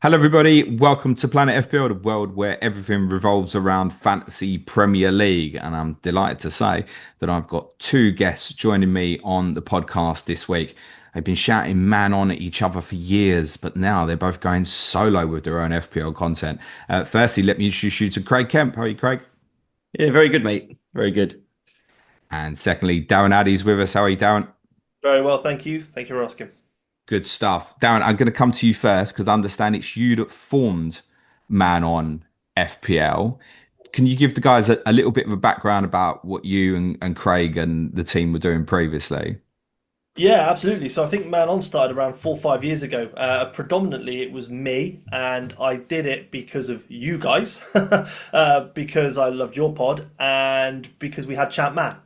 Hello, everybody. Welcome to Planet FPL, the world where everything revolves around Fantasy Premier League. And I'm delighted to say that I've got two guests joining me on the podcast this week. They've been shouting man on at each other for years, but now they're both going solo with their own FPL content. Firstly, let me introduce you to Craig Kemp. How are you, Craig? Yeah, very good, mate. Very good. And secondly, Darren Addy's with us. How are you, Darren? Very well, thank you. Thank you for asking. Good stuff. Darren, I'm going to come to you first because I understand it's you that formed Man On FPL. Can you give the guys a little bit of a background about what you and Craig and the team were doing previously? Yeah, absolutely. So I think Man On started around 4 or 5 years ago. Predominantly, it was me, and I did it because of you guys, because I loved your pod, and because we had Champ Man.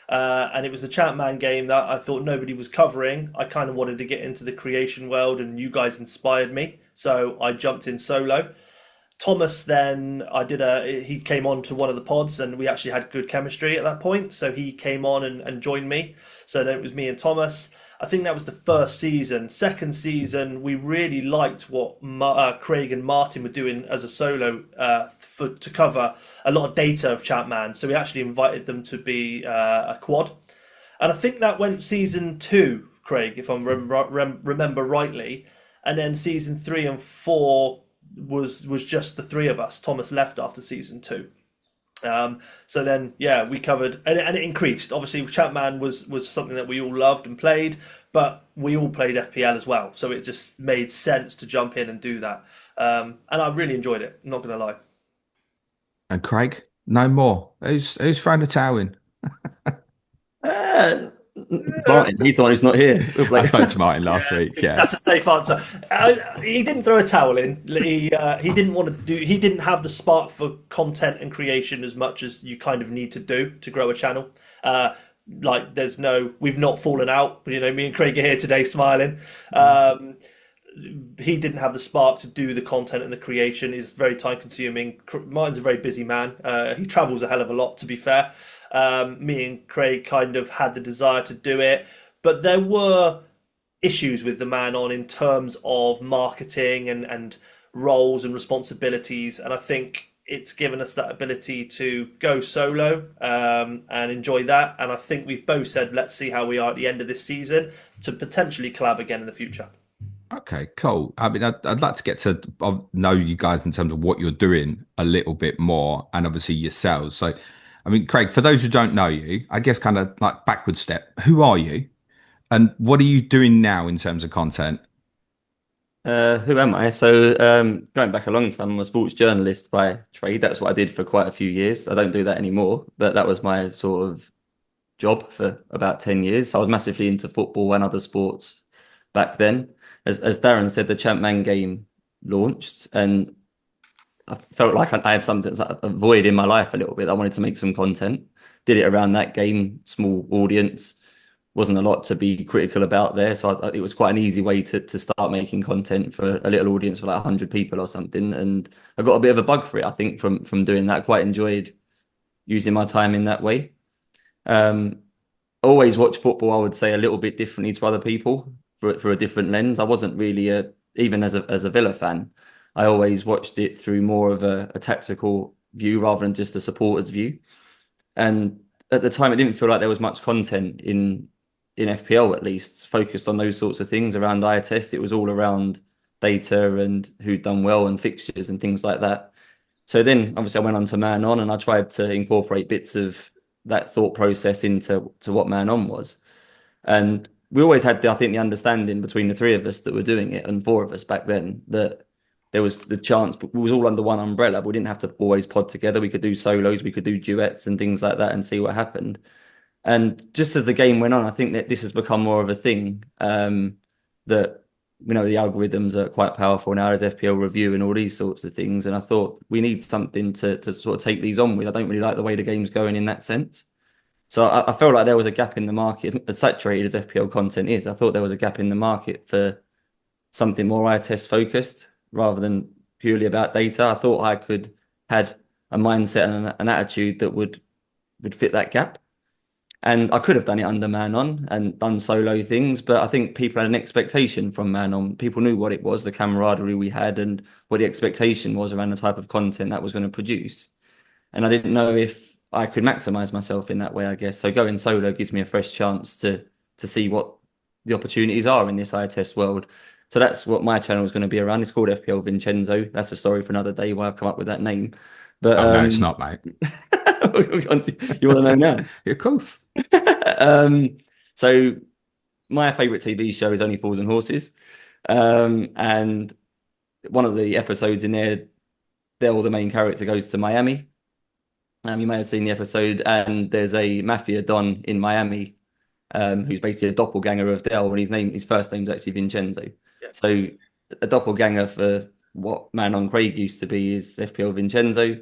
And it was the Champ Man game that I thought nobody was covering. I kind of wanted to get into the creation world, and you guys inspired me. So I jumped in solo. Thomas then he came on to one of the pods and we actually had good chemistry at that point. So he came on and joined me. So then it was me and Thomas. I think that was the first season. Second season, we really liked what Craig and Martin were doing as a solo to cover a lot of data of Chatman. So we actually invited them to be a quad. And I think that went season two, Craig, if I remember rightly. And then season three and four was just the three of us. Thomas left after season two. So then, yeah, we covered, and it increased. Obviously, Chatman was something that we all loved and played, but we all played FPL as well. So it just made sense to jump in and do that. And I really enjoyed it. Not gonna lie. And Craig, no more. Who's thrown the towel in? Uh, Martin, he's the one who's not here. We'll I play. spoke to Martin last Yeah, week. Yeah. that's a safe answer. He didn't throw a towel in. He didn't want to do. He didn't have the spark for content and creation as much as you kind of need to do to grow a channel. Like there's no, we've not fallen out. You know, me and Craig are here today, smiling. Um, he didn't have the spark to do the content and the creation. Is very time consuming. Martin's a very busy man. He travels a hell of a lot, to be fair. Me and Craig kind of had the desire to do it, but there were issues with the Man On in terms of marketing and roles and responsibilities. And I think it's given us that ability to go solo and enjoy that. And I think we've both said, let's see how we are at the end of this season to potentially collab again in the future. Okay, cool. I mean, I'd like to get to know you guys in terms of what you're doing a little bit more, and obviously yourselves. So, I mean, Craig, for those who don't know you, I guess kind of like backward step. Who are you, and what are you doing now in terms of content? Who am I? So, going back a long time, I'm a sports journalist by trade. That's what I did for quite a few years. I don't do that anymore, but that was my sort of job for about 10 years. I was massively into football and other sports back then. As Darren said, the Champman game launched, and I felt like I had something, a void in my life a little bit. I wanted to make some content. Did it around that game, small audience. Wasn't a lot to be critical about there, so it was quite an easy way to start making content for a little audience for like 100 people or something. And I got a bit of a bug for it, I think, from doing that. Quite enjoyed using my time in that way. Um, Always watch football, I would say, a little bit differently to other people for a different lens. I wasn't really even as a Villa fan. I always watched it through more of a tactical view rather than just a supporter's view. And at the time, it didn't feel like there was much content in FPL, at least focused on those sorts of things around eye test. It was all around data and who'd done well and fixtures and things like that. So then, obviously, I went on to Man On and I tried to incorporate bits of that thought process into what Man On was. And we always had, I think, the understanding between the three of us that were doing it and four of us back then that there was the chance, but we was all under one umbrella. We didn't have to always pod together. We could do solos, we could do duets and things like that and see what happened. And just as the game went on, I think that this has become more of a thing that the algorithms are quite powerful now. There's FPL review and all these sorts of things. And I thought we need something to sort of take these on with. I don't really like the way the game's going in that sense. So I felt like there was a gap in the market, as saturated as FPL content is. I thought there was a gap in the market for something more eye test focused rather than purely about data. I thought I could had a mindset and an attitude that would fit that gap. And I could have done it under Man On and done solo things, but I think people had an expectation from Man On. People knew what it was, the camaraderie we had, and what the expectation was around the type of content that was going to produce. And I didn't know if I could maximize myself in that way, I guess. So going solo gives me a fresh chance to see what the opportunities are in this eye test world. So that's what my channel is going to be around. It's called FPL Vincenzo. That's a story for another day why I've come up with that name. But Oh, no, it's not, mate. you want to know now? Of course. So my favorite TV show is Only Fools and Horses. And one of the episodes in there, the main character goes to Miami. You may have seen the episode, and there's a mafia don in Miami, who's basically a doppelganger of Dell, and his first name's actually Vincenzo. Yeah. So a doppelganger for what Man On Craig used to be is FPL Vincenzo.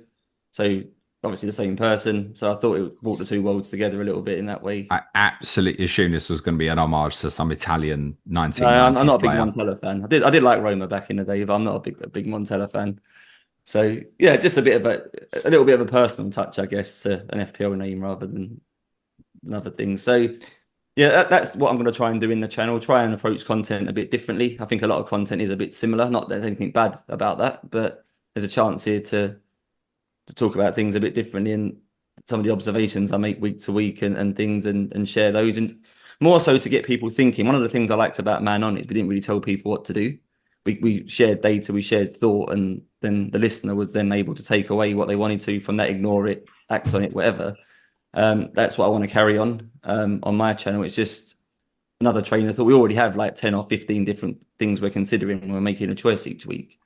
So obviously the same person. So I thought it brought the two worlds together a little bit in that way. I absolutely assumed this was going to be an homage to some Italian 1990s I'm not a big player. Montella fan. I did like Roma back in the day, but I'm not a big Montella fan. So yeah, just a little bit of a personal touch, I guess, to an FPL name rather than other things. So yeah, that's what I'm going to try and do in the channel. Try and approach content a bit differently. I think a lot of content is a bit similar. Not that there's anything bad about that, but there's a chance here to talk about things a bit differently, and some of the observations I make week to week and things and share those, and more so to get people thinking. One of the things I liked about Man On is we didn't really tell people what to do. We shared data, we shared thought, and then the listener was then able to take away what they wanted to from that, ignore it, act on it, whatever. That's what I want to carry on my channel. It's just another trainer thought. We already have like 10 or 15 different things we're considering when we're making a choice each week,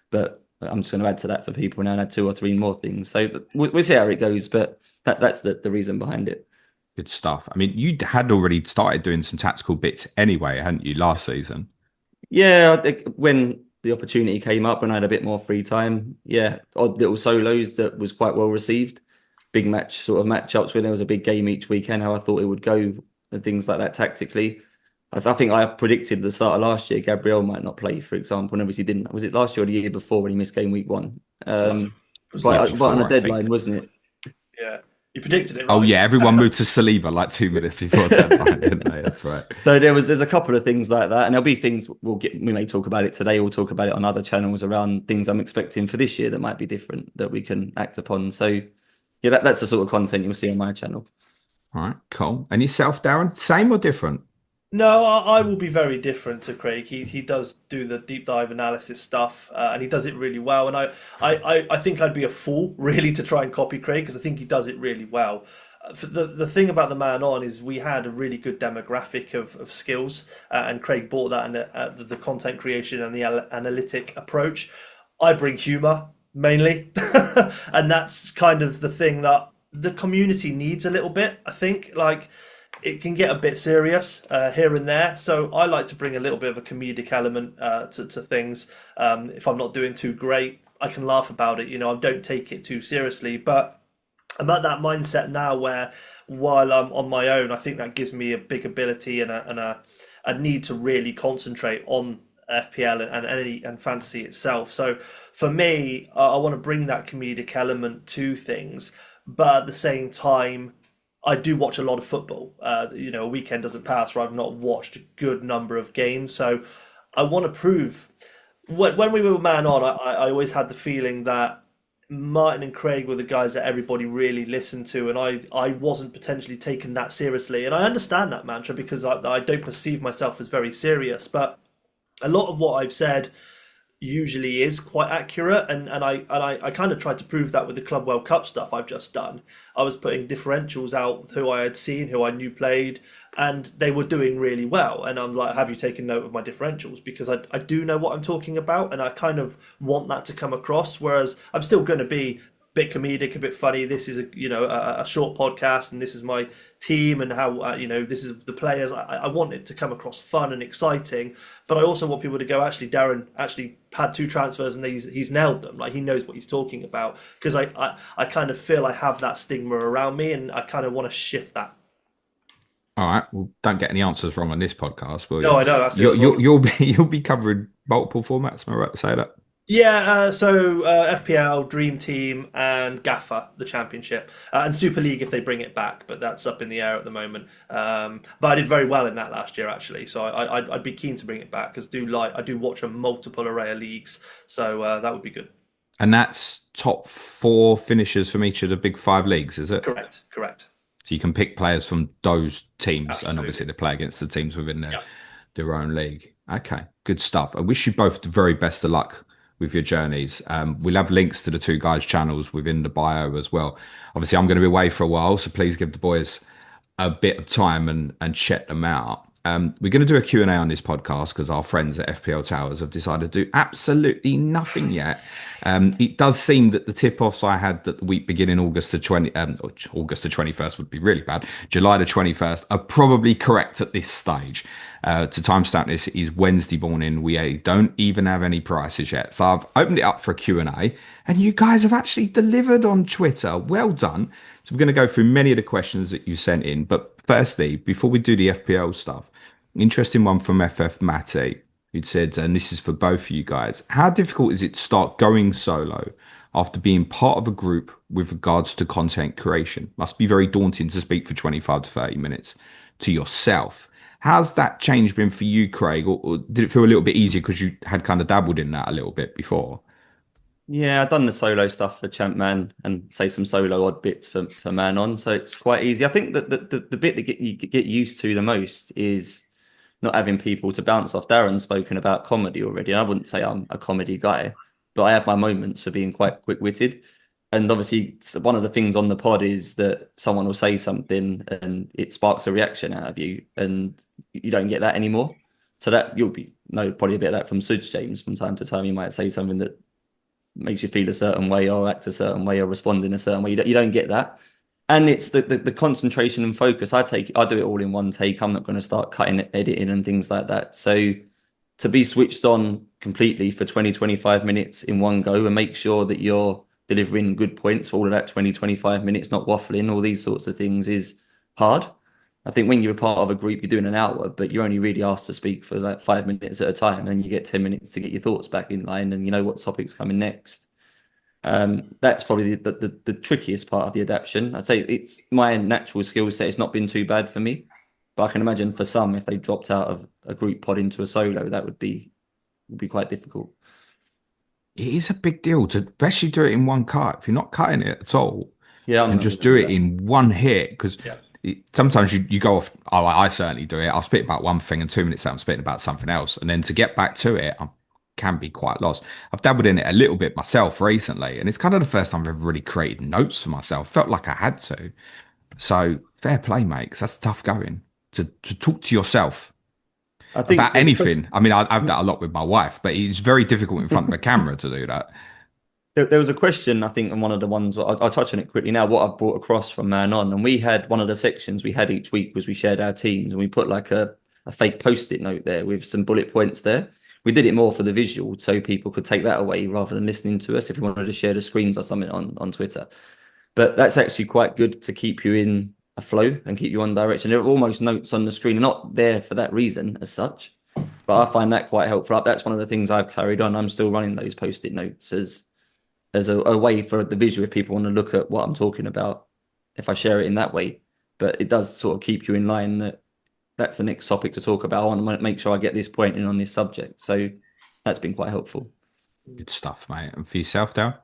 but I'm just going to add to that for people now and add 2 or 3 more things. So we'll see how it goes, but that's the reason behind it. Good stuff. I mean, you had already started doing some tactical bits anyway, hadn't you, last season? Yeah, when the opportunity came up and I had a bit more free time, yeah, odd little solos that was quite well received. Big matchups where there was a big game each weekend, how I thought it would go and things like that tactically. I think I predicted at the start of last year Gabriel might not play, for example, and obviously didn't. Was it last year or the year before when he missed game week 1? But on the deadline, wasn't it? Yeah. You predicted it, right? Oh yeah, everyone moved to Saliba like 2 minutes before deadline, didn't they? That's right. So there's a couple of things like that, and there'll be things we may talk about it today. We'll talk about it on other channels around things I'm expecting for this year that might be different that we can act upon. So yeah, that's the sort of content you'll see on my channel. All right, cool. And yourself, Darren? Same or different? No, I will be very different to Craig. He does do the deep dive analysis stuff, and he does it really well. And I think I'd be a fool really to try and copy Craig, because I think he does it really well. The thing about the Man On is we had a really good demographic of skills, and Craig brought that in the content creation and the analytic approach. I bring humour mainly, and that's kind of the thing that the community needs a little bit. I think it can get a bit serious here and there. So I like to bring a little bit of a comedic element to things. If I'm not doing too great, I can laugh about it. I don't take it too seriously. But I'm at that mindset now where, while I'm on my own, I think that gives me a big ability and a need to really concentrate on FPL and fantasy itself. So for me, I want to bring that comedic element to things, but at the same time, I do watch a lot of football. A weekend doesn't pass where I've not watched a good number of games. So I want to prove. When we were Man On, I always had the feeling that Martin and Craig were the guys that everybody really listened to, and I wasn't potentially taken that seriously. And I understand that mantra, because I don't perceive myself as very serious. But a lot of what I've said usually is quite accurate, and I kind of tried to prove that with the Club World Cup stuff I've just done. I was putting differentials out who I had seen, who I knew played, and they were doing really well. And I'm like, have you taken note of my differentials? Because I do know what I'm talking about, and I kind of want that to come across. Whereas I'm still going to be bit comedic, a bit funny. This is a short podcast, and this is my team, and how this is the players. I want it to come across fun and exciting, but I also want people to go, actually, Darren actually had 2 transfers and he's nailed them. Like, he knows what he's talking about, because I kind of feel I have that stigma around me, and I kind of want to shift that. All right. Well, don't get any answers wrong on this podcast, will you? No, I know. That's you'll be covering multiple formats. Am I right to say that? Yeah, so FPL, Dream Team, and Gaffer, the Championship, and Super League if they bring it back, but that's up in the air at the moment. But I did very well in that last year actually, so I'd be keen to bring it back because I do watch a multiple array of leagues, so that would be good. And that's top four finishers from each of the big five leagues, is it? Correct, correct, So you can pick players from those teams, and obviously absolutely. they play against the teams within Yeah. their own league. Okay, good stuff. I wish you both the very best of luck with your journeys. We'll have links to the two guys' channels within the bio as well. Obviously, I'm going to be away for a while, so please give the boys a bit of time and check them out. We're going to do a Q&A on this podcast because our friends at FPL Towers have decided to do absolutely nothing yet. It does seem that the tip-offs I had that the week beginning August the 21st would be really bad. July the 21st are probably correct at this stage. To timestamp this, it is Wednesday morning. We don't even have any prices yet. So I've opened it up for a Q&A and you guys have actually delivered on Twitter. Well done. So we're going to go through many of the questions that you sent in. But firstly, before we do the FPL stuff, interesting one from FF Matty, who'd said, and this is for both of you guys, how difficult is it to start going solo after being part of a group with regards to content creation? Must be very daunting to speak for 25 to 30 minutes to yourself. How's that change been for you, Craig? Or did it feel a little bit easier because you had kind of dabbled in that a little bit before? Yeah, I've done the solo stuff for Champ Man and say some solo odd bits for Man On, so it's quite easy. I think that the bit that you get used to the most is not having people to bounce off. Darren's spoken about comedy already, and I wouldn't say I'm a comedy guy, but I have my moments for being quite quick-witted. And obviously, one of the things on the pod is that someone will say something and it sparks a reaction out of you, and you don't get that anymore. So that you'll be no probably a bit of that from Suds James from time to time. You might say something that makes you feel a certain way or act a certain way or respond in a certain way. You don't get that. And it's the concentration and focus. I do it all in one take. I'm not going to start cutting, editing and things like that. So to be switched on completely for 20, 25 minutes in one go and make sure that you're delivering good points for all of that 20, 25 minutes, not waffling, all these sorts of things is hard. I think when you're a part of a group, you're doing an hour, but you're only really asked to speak for like 5 minutes at a time, and you get 10 minutes to get your thoughts back in line, and you know what topic's coming next. That's probably the trickiest part of the adaptation. I'd say it's my natural skill set. It's not been too bad for me, but I can imagine for some, if they dropped out of a group pod into a solo, that would be quite difficult. It is a big deal to especially do it in one cut. If you're not cutting it at all, Yeah, I'm and not just gonna do do it that. in one hit, because Yeah. sometimes you go off. Oh, I certainly do it. I'll spit about one thing, and 2 minutes out, I'm spitting about something else, and then to get back to it, I can be quite lost. I've dabbled in it a little bit myself recently, and it's kind of the first time I've ever really created notes for myself. Felt like I had to. So fair play, mate. 'Cause that's tough going to talk to yourself I think about there's a question. anything. I mean, I've that a lot with my wife, but it's very difficult in front of a camera to do that. There was a question, I think, on one of the ones, I'll touch on it quickly now, what I've brought across from Man On. And we had one of the sections we had each week was we shared our teams and we put like a fake post-it note there with some bullet points there. We did it more for the visual so people could take that away rather than listening to us if we wanted to share the screens or something on Twitter. But that's actually quite good to keep you in a flow and keep you on direction. There are almost notes on the screen, not there for that reason as such. But I find that quite helpful. That's one of the things I've carried on. I'm still running those post-it notes as a way for the visual if people want to look at what I'm talking about, if I share it in that way. But it does sort of keep you in line that that's the next topic to talk about. I want to make sure I get this point in on this subject. So that's been quite helpful. Good stuff, mate. And for yourself, Dale?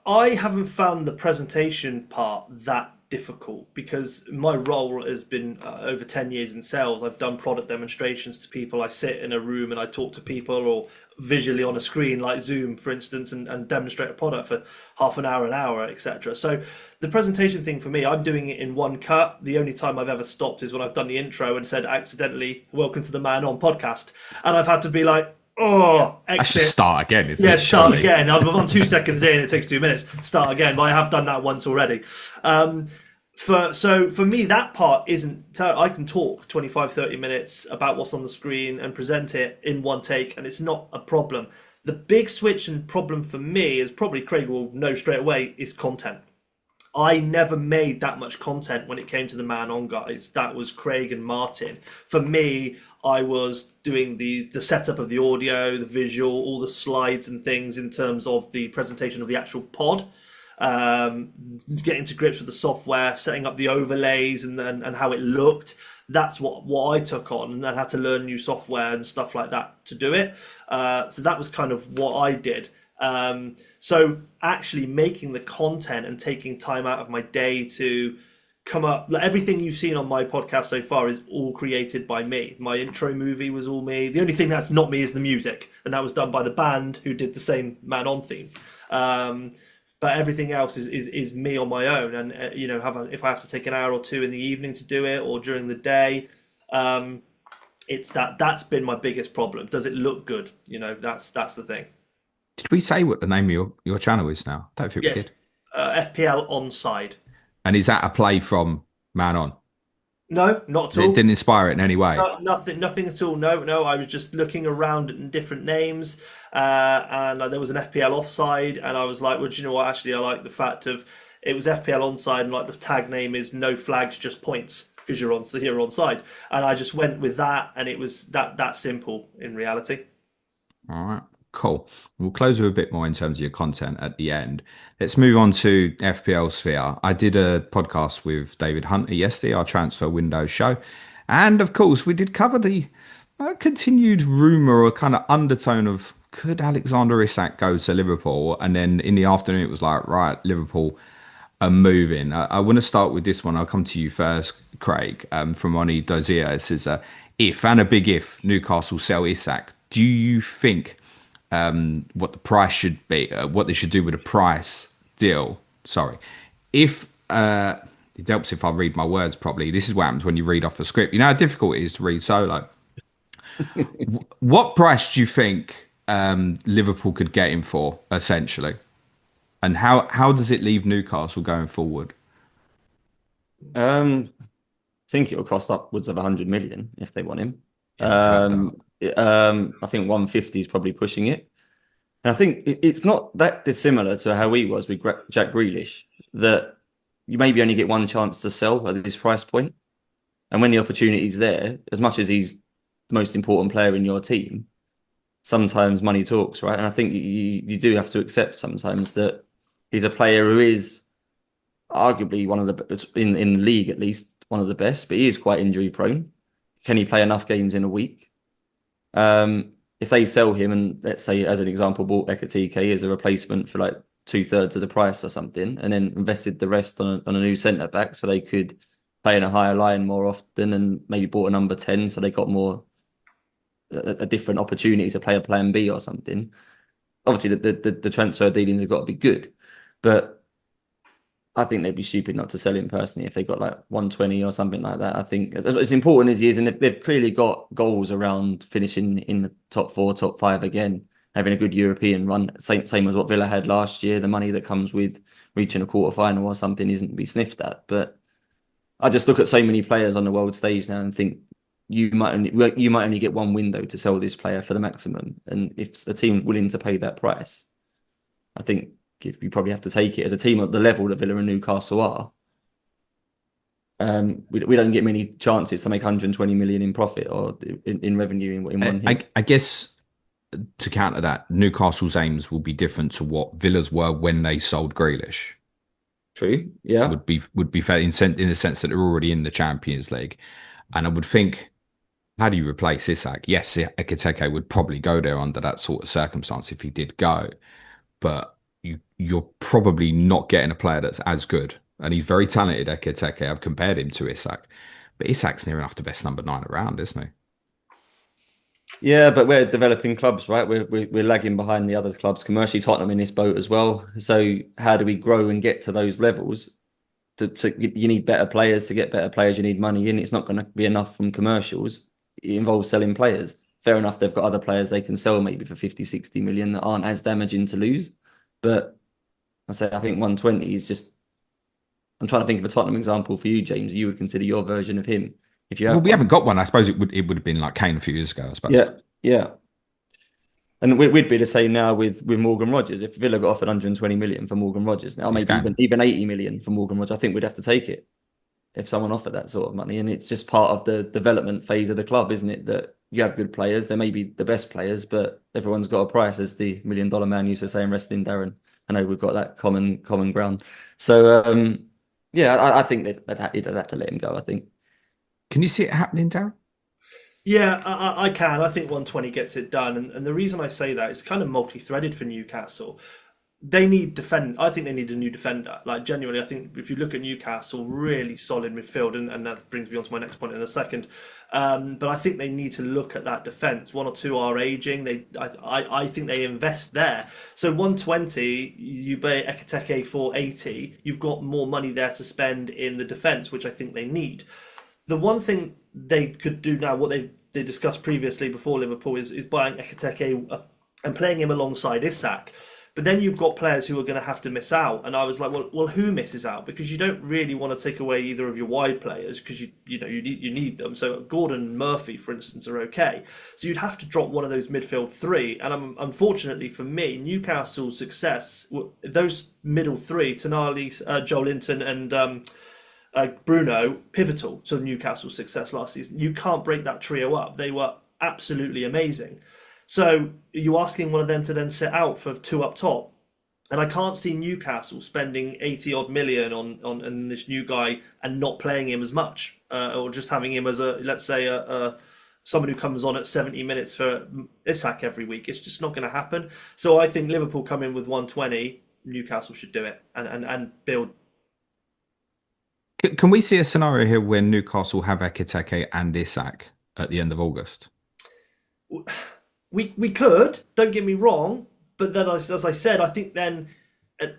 I haven't found the presentation part that difficult because my role has been over 10 years in sales. I've done product demonstrations to people. I sit in a room and I talk to people or visually on a screen like Zoom, for instance, and demonstrate a product for half an hour, etc. So the presentation thing for me, I'm doing it in one cut. The only time I've ever stopped is when I've done the intro and said accidentally, welcome to the Man On podcast. And I've had to be like, oh, That's just exit. start again, isn't Yeah, it? start Surely. again. I'm 2 seconds in. It takes 2 minutes. Start again. But I have done that once already. For me, that part isn't. I can talk 25, 30 minutes about what's on the screen and present it in one take, and it's not a problem. The big switch and problem for me, as probably Craig will know straight away, is content. I never made that much content when it came to the Man On guys. That was Craig and Martin. For me, I was doing the setup of the audio, the visual, all the slides and things in terms of the presentation of the actual pod. Getting to grips with the software, setting up the overlays and how it looked. That's what I took on, and I had to learn new software and stuff like that to do it. So that was kind of what I did. So actually making the content and taking time out of my day to come up, like everything you've seen on my podcast so far is all created by me. My intro movie was all me. The only thing that's not me is the music, and that was done by the band who did the same Man On theme. But everything else is me on my own, and if I have to take an hour or two in the evening to do it or during the day, it's that's been my biggest problem. Does it look good? That's the thing. Did we say what the name of your channel is now? I don't think we Yes, did. FPL Onside. And is that a play from Man On? No, not at all. It didn't inspire it in any way. Nothing at all. No. I was just looking around at different names, and there was an FPL Offside, and I was like, well, do you know what? Actually, I like the fact of it was FPL Onside, and like the tag name is no flags, just points, because you're onside, and I just went with that, and it was that simple in reality. All right. Cool. We'll close with a bit more in terms of your content at the end. Let's move on to FPL Sphere. I did a podcast with David Hunter yesterday, our transfer window show. And of course, we did cover the continued rumour or kind of undertone of could Alexander Isak go to Liverpool? And then in the afternoon, it was like, right, Liverpool are moving. I want to start with this one. I'll come to you first, Craig, from Oni Dozier. It says, if, and a big if, Newcastle sell Isak, do you think what the price should be, what they should do with a price deal? Sorry. If it helps if I read my words properly. This is what happens when you read off a script. You know how difficult it is to read solo. What price do you think Liverpool could get him for, essentially? And how does it leave Newcastle going forward? I think it will cost upwards of 100 million if they want him. I think 150 is probably pushing it. And I think it's not that dissimilar to how he was with Jack Grealish, that you maybe only get one chance to sell at this price point. And when the opportunity's there, as much as he's the most important player in your team, sometimes money talks, right? And I think you do have to accept sometimes that he's a player who is arguably one of the, in the league at least, one of the best, but he is quite injury prone. Can he play enough games in a week? If they sell him and let's say, as an example, bought Ekatike as a replacement for like 2/3 of the price or something, and then invested the rest on a new centre back so they could play in a higher line more often, and maybe bought a number 10 so they got more a different opportunity to play a plan B or something. Obviously, the transfer dealings have got to be good, but I think they'd be stupid not to sell him personally if they got like 120 or something like that. I think as important as he is, and they've clearly got goals around finishing in the top 4, top 5 again, having a good European run, same as what Villa had last year. The money that comes with reaching a quarter-final or something isn't to be sniffed at. But I just look at so many players on the world stage now and think you might only get one window to sell this player for the maximum. And if a team willing to pay that price, I think you probably have to take it as a team at the level that Villa and Newcastle are. We don't get many chances to make 120 million in profit or in revenue in one hit. I guess to counter that, Newcastle's aims will be different to what Villa's were when they sold Grealish. True, yeah. Would be fair in the sense that they're already in the Champions League. And I would think, how do you replace Isak? Yes, Ekatike would probably go there under that sort of circumstance if he did go. But you're probably not getting a player that's as good. And he's very talented, Ekatike. I've compared him to Isak. But Isak's near enough the best number 9 around, isn't he? Yeah, but we're developing clubs, right? We're lagging behind the other clubs commercially. Tottenham in this boat as well. So how do we grow and get to those levels? You need better players. To get better players, you need money in. It's not going to be enough from commercials. It involves selling players. Fair enough, they've got other players they can sell maybe for 50, 60 million that aren't as damaging to lose. But I think 120 is just... I'm trying to think of a Tottenham example for you, James. You would consider your version of him. If you have we haven't got one. I suppose it would have been like Kane a few years ago, I suppose. Yeah. And we'd be the same now with Morgan Rogers. If Villa got offered 120 million for Morgan Rogers now, He's maybe going. even 80 million for Morgan Rogers, I think we'd have to take it if someone offered that sort of money. And it's just part of the development phase of the club, isn't it? That you have good players, they may be the best players, but everyone's got a price, as the $1 million man used to say in wrestling, Darren. I know we've got that common ground. So yeah, I think they'd have to let him go, I think. Can you see it happening, Darren? Yeah, I can. I think 120 gets it done. And the reason I say that is kind of multi-threaded for Newcastle. They need defend. I think they need a new defender. Like genuinely, I think if you look at Newcastle, really solid midfield, and that brings me on to my next point in a second. But I think they need to look at that defence. One or two are aging. I think they invest there. So 120, you pay Ekiteke for 80. You've got more money there to spend in the defence, which I think they need. The one thing they could do now, what they discussed previously before Liverpool, is buying Ekiteke and playing him alongside Isak. But then you've got players who are going to have to miss out, and I was like, well, who misses out? Because you don't really want to take away either of your wide players because you need them. So Gordon and Murphy, for instance, are okay. So you'd have to drop one of those midfield three, and unfortunately for me, Newcastle's success, those middle three, Tonali, Joelinton, and Bruno, pivotal to Newcastle's success last season. You can't break that trio up. They were absolutely amazing. So you're asking one of them to then sit out for two up top. And I can't see Newcastle spending 80 odd million on this new guy and not playing him as much, or just having him as let's say someone who comes on at 70 minutes for Isak every week. It's just not going to happen. So I think Liverpool come in with 120. Newcastle should do it and build. Can we see a scenario here where Newcastle have Ekiteke and Isak at the end of August? We could, don't get me wrong, but then as I said, I think then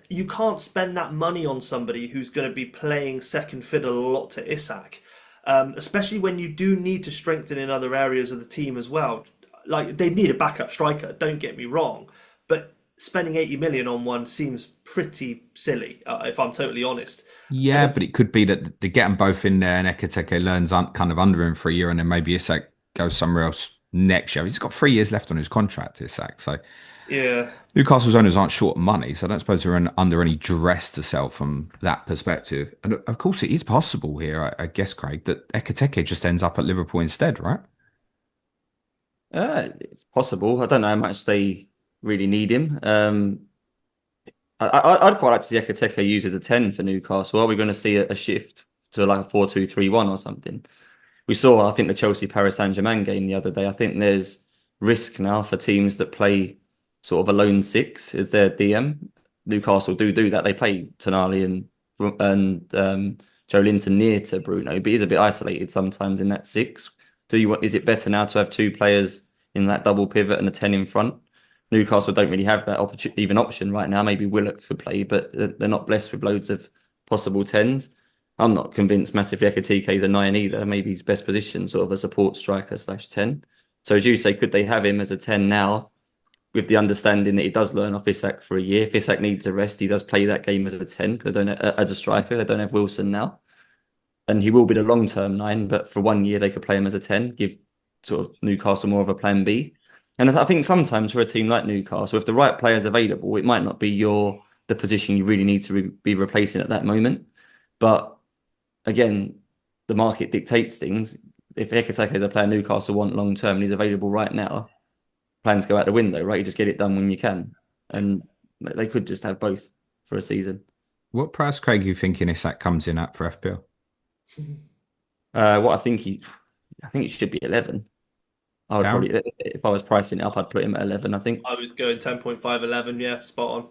you can't spend that money on somebody who's going to be playing second fiddle a lot to Isak, especially when you do need to strengthen in other areas of the team as well. Like they need a backup striker, don't get me wrong, but spending 80 million on one seems pretty silly, if I'm totally honest. Yeah, And but it could be that they get them both in there and Ekiteke learns kind of under him for a year and then maybe Isak goes somewhere else next year. He's got 3 years left on his contract, Isak. So yeah, Newcastle's owners aren't short of money, so I don't suppose they're under any duress to sell from that perspective. And of course, it is possible here, I guess, Craig, that Ekiteke just ends up at Liverpool instead, right? It's possible. I don't know how much they really need him. I'd quite like to see Ekiteke used as a 10 for Newcastle. Are we going to see a shift to like a 4-2-3-1 or something? We saw, I think, the Chelsea Paris Saint-Germain game the other day. I think there's risk now for teams that play sort of a lone six as their DM. Newcastle do that. They play Tonali and Joe Linton near to Bruno, but he's a bit isolated sometimes in that six. Is it better now to have two players in that double pivot and a 10 in front? Newcastle don't really have that option right now. Maybe Willock could play, but they're not blessed with loads of possible 10s. I'm not convinced massively Ekitike is a 9 either. Maybe his best position, sort of a support striker / 10. So as you say, could they have him as a 10 now with the understanding that he does learn off Isak for a year? If Isak needs a rest, he does play that game as a 10. They don't as a striker. They don't have Wilson now. And he will be the long-term 9, but for 1 year they could play him as a 10, give sort of Newcastle more of a plan B. And I think sometimes for a team like Newcastle, if the right player's available, it might not be the position you really need to be replacing at that moment. But again, the market dictates things. If Ekiteke is a player Newcastle want long term and he's available right now, plans go out the window, right? You just get it done when you can. And they could just have both for a season. What price, Craig, are you thinking Isak comes in at for FPL? What I think it should be 11. I would Down? probably, if I was pricing it up, I'd put him at 11, I think. I was going 10.5, 11, yeah, spot on.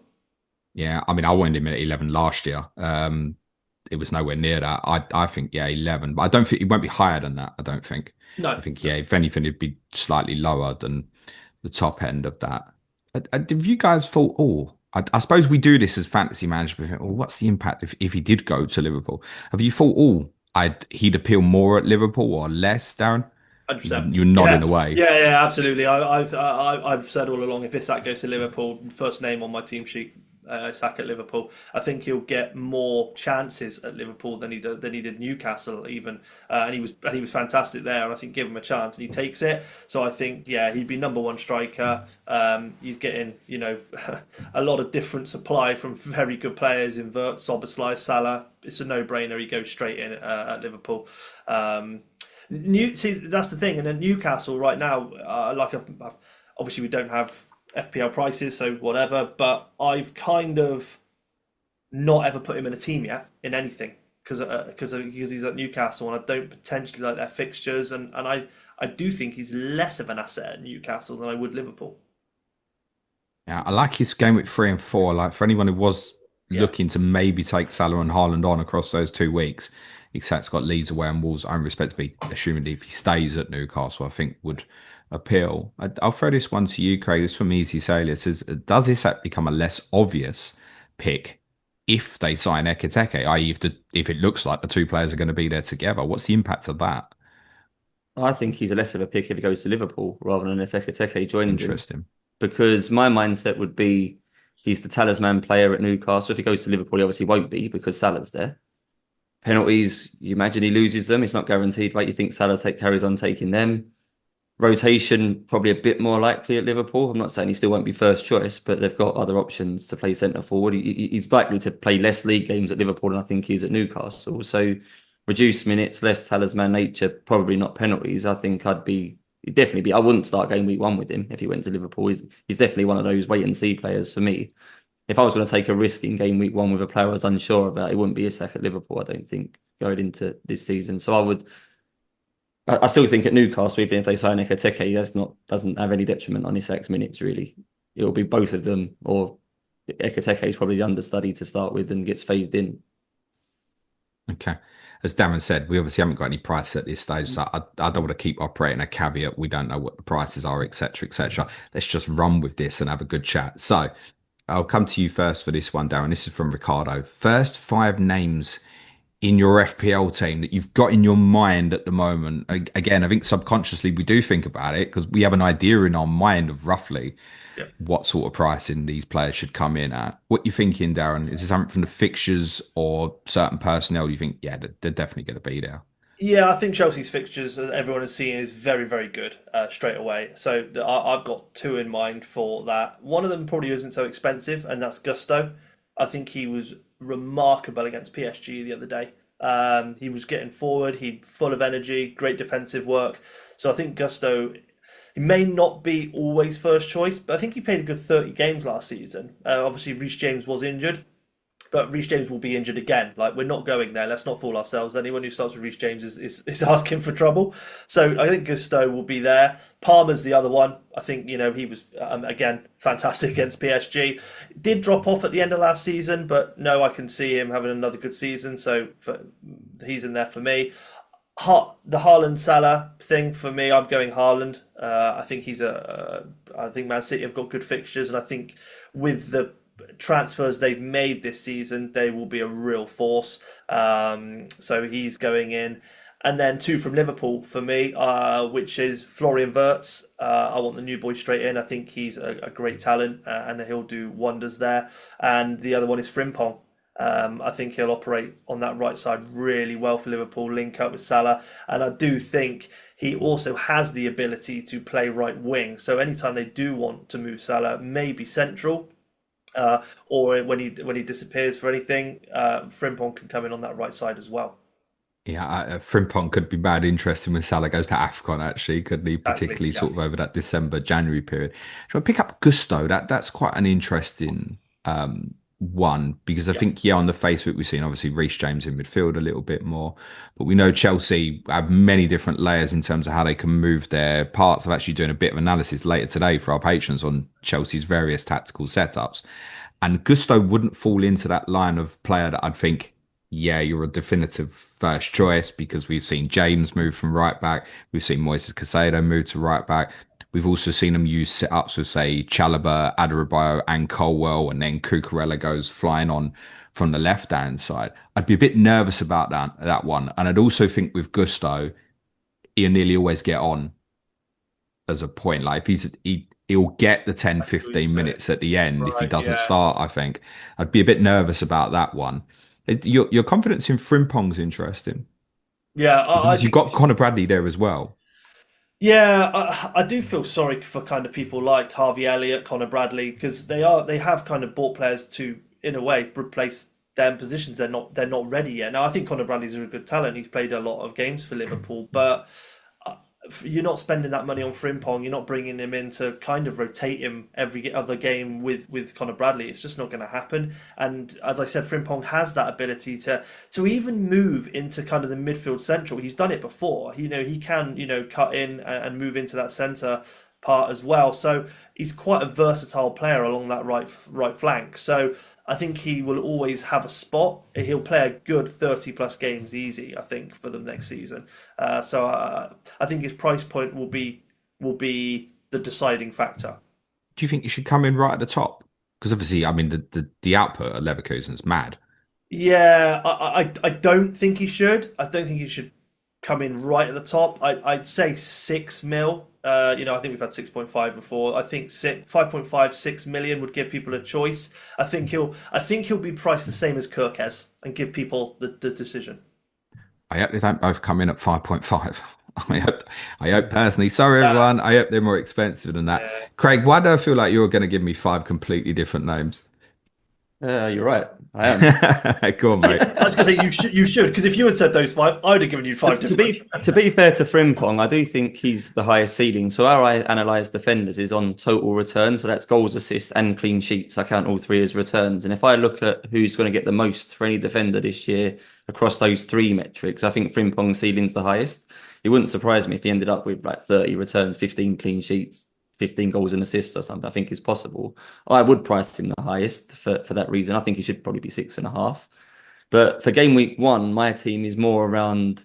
Yeah, I mean, I wanted him at 11 last year. It was nowhere near that. I think, yeah, 11. But I don't think he won't be higher than that, I don't think. I No, think, yeah, if anything, it'd be slightly lower than the top end of that. Have you guys thought, I suppose we do this as fantasy managers, but what's the impact if he did go to Liverpool? Have you thought, he'd appeal more at Liverpool or less, Darren? 100%. You're nodding Yeah, away. yeah, absolutely. I've said all along, if Isak goes to Liverpool, first name on my team sheet. Isak at Liverpool. I think he'll get more chances at Liverpool than he did Newcastle even, and he was fantastic there. And I think give him a chance and he takes it. So I think he'd be number one striker. He's getting a lot of different supply from very good players in Wirtz, Szoboszlai, Salah. It's a no-brainer. He goes straight in at Liverpool. See, that's the thing. And then Newcastle right now, obviously we don't have FPL prices, so whatever. But I've kind of not ever put him in a team yet in anything because he's at Newcastle, and I don't potentially like their fixtures, and I do think he's less of an asset at Newcastle than I would Liverpool. Yeah, I like his game week 3 and 4. Like for anyone who was Yeah. looking to maybe take Salah and Haaland on across those 2 weeks, except it's got Leeds away and Wolves own respectively, assuming if he stays at Newcastle, I think would appeal. I'll throw this one to you, Craig. This from Easy Sailor. It says, does this become a less obvious pick if they sign Ekiteke, i.e. if it looks like the two players are going to be there together? What's the impact of that? I think he's a less of a pick if he goes to Liverpool rather than if Ekiteke joins him. Interesting. Because my mindset would be he's the talisman player at Newcastle. If he goes to Liverpool, he obviously won't be because Salah's there. Penalties, you imagine he loses them. It's not guaranteed, right? You think Salah carries on taking them. Rotation, probably a bit more likely at Liverpool. I'm not saying he still won't be first choice, but they've got other options to play centre forward. He's likely to play less league games at Liverpool than I think he is at Newcastle. So reduced minutes, less talisman nature, probably not penalties. I think he'd definitely be. I wouldn't start game week 1 with him if he went to Liverpool. He's definitely one of those wait and see players for me. If I was going to take a risk in game week 1 with a player I was unsure about, it wouldn't be Isak at Liverpool, I don't think, going into this season. So I still think at Newcastle, even if they sign Ekiteke, doesn't have any detriment on Isak's minutes, really. It'll be both of them, or Ekiteke is probably the understudy to start with and gets phased in. Okay. As Darren said, we obviously haven't got any price at this stage, so I don't want to keep operating a caveat. We don't know what the prices are, etc., etc. Let's just run with this and have a good chat. So I'll come to you first for this one, Darren. This is from Ricardo. First 5 names in your FPL team that you've got in your mind at the moment. Again, I think subconsciously we do think about it because we have an idea in our mind of roughly what sort of pricing these players should come in at. What you thinking, Darren? Is it something from the fixtures or certain personnel you think, yeah, they're definitely going to be there? Yeah, I think Chelsea's fixtures, as everyone has seen, is very, very good straight away. So I've got 2 in mind for that. One of them probably isn't so expensive, and that's Gusto. I think he was remarkable against PSG the other day. He was getting forward, he full of energy, great defensive work. So I think Gusto, he may not be always first choice, but I think he played a good 30 games last season. Obviously, Reece James was injured. But Reece James will be injured again. Like, we're not going there. Let's not fool ourselves. Anyone who starts with Reece James is asking for trouble. So I think Gusto will be there. Palmer's the other one. I think, he was, again, fantastic against PSG. Did drop off at the end of last season, but no, I can see him having another good season. So he's in there for me. The Haaland Salah thing for me, I'm going Haaland. I think I think Man City have got good fixtures, and I think with the transfers they've made this season, they will be a real force. So he's going in. And then 2 from Liverpool for me, which is Florian Wirtz. I want the new boy straight in. I think he's a great talent and he'll do wonders there. And the other one is Frimpong. I think he'll operate on that right side really well for Liverpool, link up with Salah. And I do think he also has the ability to play right wing. So anytime they do want to move Salah, maybe central, or when he disappears for anything, Frimpong can come in on that right side as well. Yeah, Frimpong could be bad interesting when Salah goes to AFCON, actually, couldn't he? Exactly. Particularly Yeah. sort of over that December, January period. So I pick up Gusto. That's quite an interesting one because I Yeah. think, on the face of it, we've seen obviously Reece James in midfield a little bit more, but we know Chelsea have many different layers in terms of how they can move their parts. I'm actually doing a bit of analysis later today for our patrons on Chelsea's various tactical setups. And Gusto wouldn't fall into that line of player that I'd think, yeah, you're a definitive first choice because we've seen James move from right back. We've seen Moises Caicedo move to right back. We've also seen them use sit-ups with, say, Chalobah, Adarabioyo and Colwell, and then Cucurella goes flying on from the left-hand side. I'd be a bit nervous about that one. And I'd also think with Gusto, he'll nearly always get on as a point. Like if he'll get the 10, I see what you're 15 saying. minutes at the end if he Right, doesn't yeah. start, I think. I'd be a bit nervous about that one. Your confidence in Frimpong's interesting. Yeah, Because I obviously you've think. got Connor Bradley there as well. Yeah, I do feel sorry for kind of people like Harvey Elliott, Connor Bradley, because they have kind of bought players to, in a way, replace them positions. They're not ready yet. Now I think Connor Bradley's a good talent. He's played a lot of games for Liverpool, but you're not spending that money on Frimpong. You're not bringing him in to kind of rotate him every other game with Connor Bradley. It's just not going to happen. And as I said, Frimpong has that ability to even move into kind of the midfield central. He's done it before. He can cut in and move into that centre part as well. So he's quite a versatile player along that right flank. So I think he will always have a spot. He'll play a good 30 plus games easy, I think, for them next season. So I think his price point will be the deciding factor. Do you think he should come in right at the top? Because obviously, I mean, the output at Leverkusen's mad. Yeah, I don't think he should. I don't think he should come in right at the top. I'd say 6 mil. I think we've had 6.5 before. I think 5.5, 6 million would give people a choice. I think he'll be priced the same as Kirkes and give people the decision. I hope they don't both come in at 5.5. I hope personally. Sorry, everyone. I hope they're more expensive than that. Yeah. Craig, why do I feel like you're going to give me five completely different names? You're right. I am. Go on, mate. I was going to say you should because if you had said those five, I would have given you five To different. be to be fair to Frimpong, I do think he's the highest ceiling. So how I analyse defenders is on total return. So that's goals, assists, and clean sheets. I count all three as returns. And if I look at who's going to get the most for any defender this year across those three metrics, I think Frimpong's ceiling's the highest. It wouldn't surprise me if he ended up with like 30 returns, 15 clean sheets, 15 goals and assists or something. I think it's possible. I would price him the highest for that reason. I think he should probably be 6.5. But for game week one, my team is more around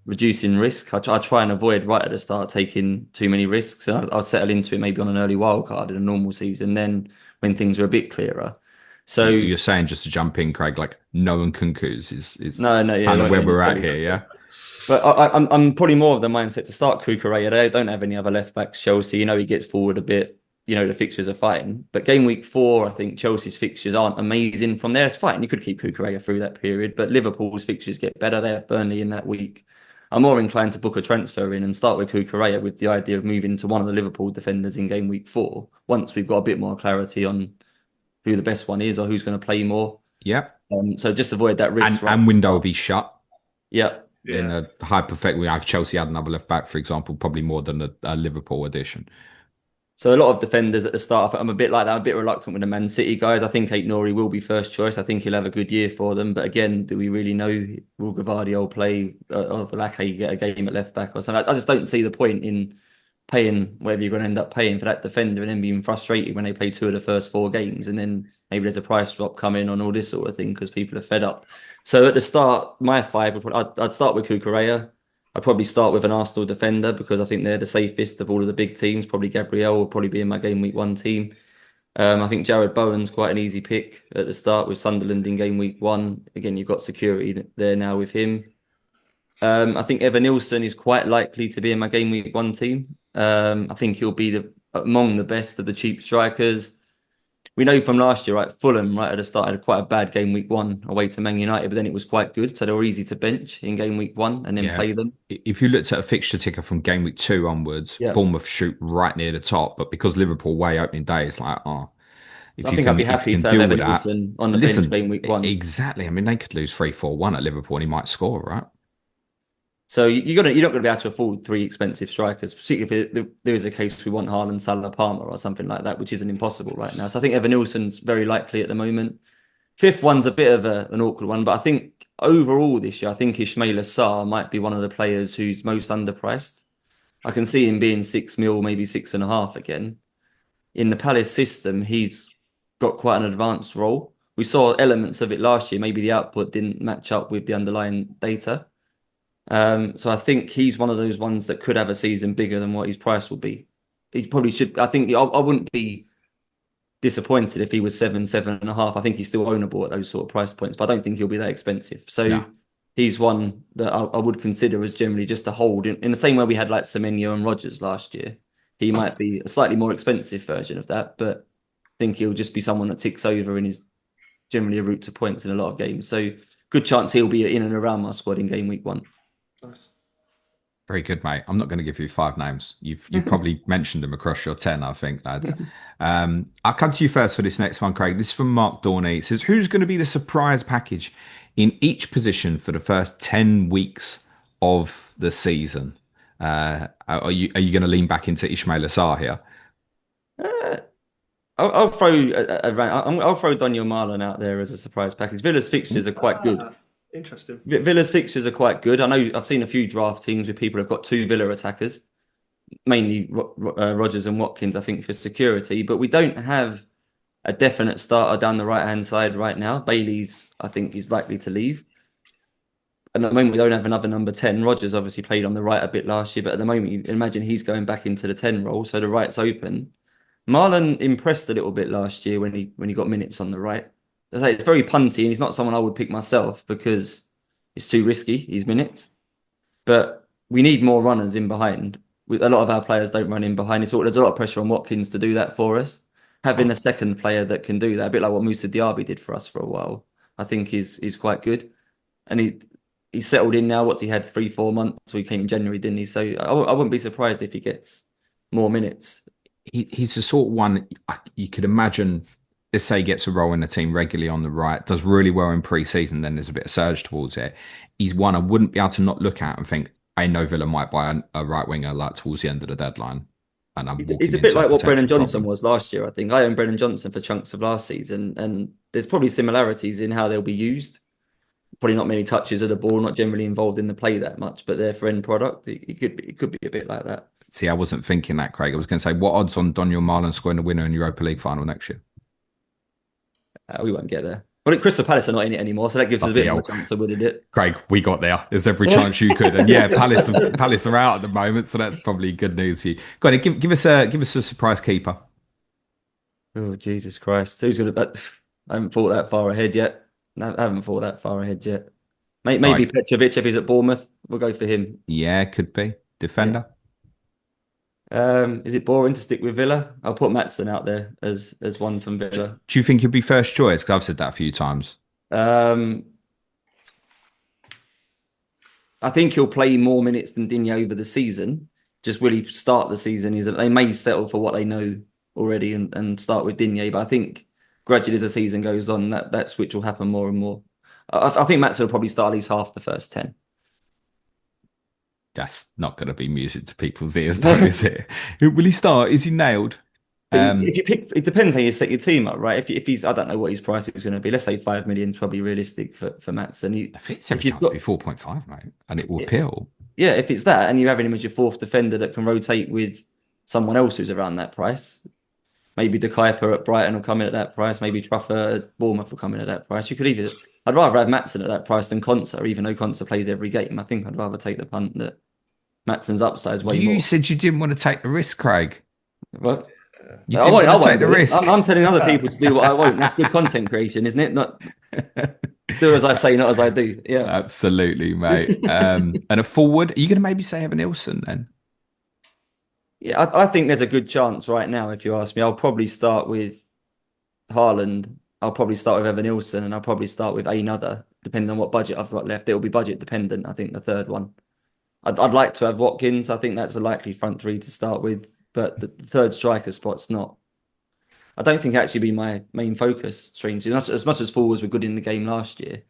reducing risk. I try and avoid right at the start taking too many risks. And I'll settle into it maybe on an early wild card in a normal season, then when things are a bit clearer. So You're saying just to jump in, Craig, like no one Kunku's is no, yeah, kind of like where we're at here, yeah? But I'm probably more of the mindset to start Cucurella. They don't have any other left backs. Chelsea, he gets forward a bit. The fixtures are fine. But game week 4, I think Chelsea's fixtures aren't amazing from there. It's fine. You could keep Cucurella through that period. But Liverpool's fixtures get better. They have Burnley in that week. I'm more inclined to book a transfer in and start with Cucurella with the idea of moving to one of the Liverpool defenders in game week 4 once we've got a bit more clarity on who the best one is or who's going to play more. Yep. So just avoid that risk. And window will be shut. Yeah. In a hypothetical, if Chelsea had another left back, for example, probably more than a Liverpool addition. So a lot of defenders at the start, I'm a bit like that. I'm a bit reluctant with the Man City guys. I think Aït-Nouri will be first choice. I think he'll have a good year for them. But again, do we really know will Gvardiol play or Lacay get a game at left back or something? I just don't see the point in paying whatever you're going to end up paying for that defender and then being frustrated when they play 2 of the first 4 games and then maybe there's a price drop coming on all this sort of thing because people are fed up. So at the start, my 5, I'd start with Cucurella. I'd probably start with an Arsenal defender because I think they're the safest of all of the big teams. Probably Gabriel will probably be in my game week 1 team. I think Jared Bowen's quite an easy pick at the start with Sunderland in game week 1. Again, you've got security there now with him. I think Evan Nilsson is quite likely to be in my game week 1 team. I think he'll be among the best of the cheap strikers. We know from last year, right? Fulham, right at the start, had quite a bad game week 1 away to Man United, but then it was quite good. So they were easy to bench in game week 1 and then play them. If you looked at a fixture ticker from game week 2 onwards, Bournemouth shoot right near the top, but because Liverpool way opening day, it's like, so I think I'd be happy to have Evan Nilsson on the bench game week 1. Exactly. I mean, they could lose 3-4-1 at Liverpool and he might score, right? So you're not going to be able to afford 3 expensive strikers, particularly if there is a case we want Haaland, Salah, Palmer or something like that, which isn't impossible right now. So I think Evan Nilsson's very likely at the moment. 5th one's a bit of an awkward one, but I think overall this year, I think Ismaila Sarr might be one of the players who's most underpriced. I can see him being 6 mil, maybe 6.5 again. In the Palace system, he's got quite an advanced role. We saw elements of it last year. Maybe the output didn't match up with the underlying data. So I think he's one of those ones that could have a season bigger than what his price will be. He probably should. I think I wouldn't be disappointed if he was 7.5. I think he's still ownable at those sort of price points, but I don't think he'll be that expensive. So he's one that I would consider as generally just a hold in the same way we had like Semenyo and Rodgers last year. he might be a slightly more expensive version of that, but I think he'll just be someone that ticks over and is generally a route to points in a lot of games. So good chance he'll be in and around my squad in game week 1. Nice. Very good, mate. I'm not going to give you 5 names. You've probably mentioned them across your 10, I think, lads. I'll come to you first for this next one, Craig. This is from Mark Dorney. It says, who's going to be the surprise package in each position for the first 10 weeks of the season? Are you going to lean back into Ismail Assar here? I'll throw I'll throw Daniel Marlon out there as a surprise package. Villa's fixtures are quite good. Interesting. Villa's fixtures are quite good. I know I've seen a few draft teams where people have got 2 Villa attackers, mainly Rodgers and Watkins, I think, for security. But we don't have a definite starter down the right-hand side right now. Bailey's, I think, is likely to leave. And at the moment, we don't have another number 10. Rodgers obviously played on the right a bit last year, but at the moment, you imagine he's going back into the 10 role, so the right's open. Marlon impressed a little bit last year when he got minutes on the right. It's very punty, and he's not someone I would pick myself because it's too risky, his minutes. But we need more runners in behind. A lot of our players don't run in behind. There's a lot of pressure on Watkins to do that for us. Having a second player that can do that, a bit like what Moussa Diaby did for us for a while, I think is quite good. And he's settled in now. He had 3-4 months. We came in January, didn't he? So I wouldn't be surprised if he gets more minutes. He's the sort of one you could imagine, let's say, gets a role in the team regularly on the right, does really well in pre-season, then there's a bit of surge towards it. He's one I wouldn't be able to not look at and think, I know Villa might buy a right winger like towards the end of the deadline. And it's a bit like what Brennan Johnson was last year, I think. I owned Brennan Johnson for chunks of last season, and there's probably similarities in how they'll be used. Probably not many touches of the ball, not generally involved in the play that much, but they're for end product. It could be a bit like that. See, I wasn't thinking that, Craig. I was going to say, what odds on Daniel Marlon scoring the winner in Europa League final next year? We won't get there. Well, Crystal Palace are not in it anymore, so that gives us a bit of a chance of winning it. Craig, we got there. There's every chance you could. And yeah, Palace are out at the moment, so that's probably good news for you. Go on, give us a surprise keeper. Oh, Jesus Christ. Who's going to... I haven't thought that far ahead yet. Maybe right. Petrovic, if he's at Bournemouth, we'll go for him. Yeah, could be. Defender. Yeah. Is it boring to stick with Villa? I'll put Maatsen out there as one from Villa. Do you think he'll be first choice? Because I've said that a few times. I think he'll play more minutes than Digne over the season. Just will he start the season? They may settle for what they know already and start with Digne, but I think gradually as the season goes on, that switch will happen more and more. I think Maatsen will probably start at least half the first 10. That's not going to be music to people's ears, though, is it? Will he start? Is he nailed? If you pick, it depends how you set your team up, right? If he's, I don't know what his price is going to be. Let's say 5 million is probably realistic for Maatsen. I think it's every chance to be 4.5, mate, and it will appeal. Yeah, if it's that, and you're having him as your fourth defender that can rotate with someone else who's around that price, maybe De Kuyper at Brighton will come in at that price. Maybe Truffer at Bournemouth will come in at that price. You could either. I'd rather have Maatsen at that price than Konsa, even though Konsa played every game. I think I'd rather take the punt that Maatsen's upside is way more. You said you didn't want to take the risk, Craig. What? I won't take the risk. I'm telling other people to do what I want. That's good content creation, isn't it? Not do as I say, not as I do. Yeah, absolutely, mate. And a forward, are you going to maybe say Evan Nilsson then? Yeah, I think there's a good chance right now. If you ask me, I'll probably start with Haaland. I'll probably start with Evan Nilsson, and I'll probably start with another, depending on what budget I've got left. It'll be budget dependent. I think the third one. I'd like to have Watkins. I think that's a likely front three to start with, but the third striker spot's not. I don't think actually be my main focus. Strangely, as much as forwards were good in the game last year,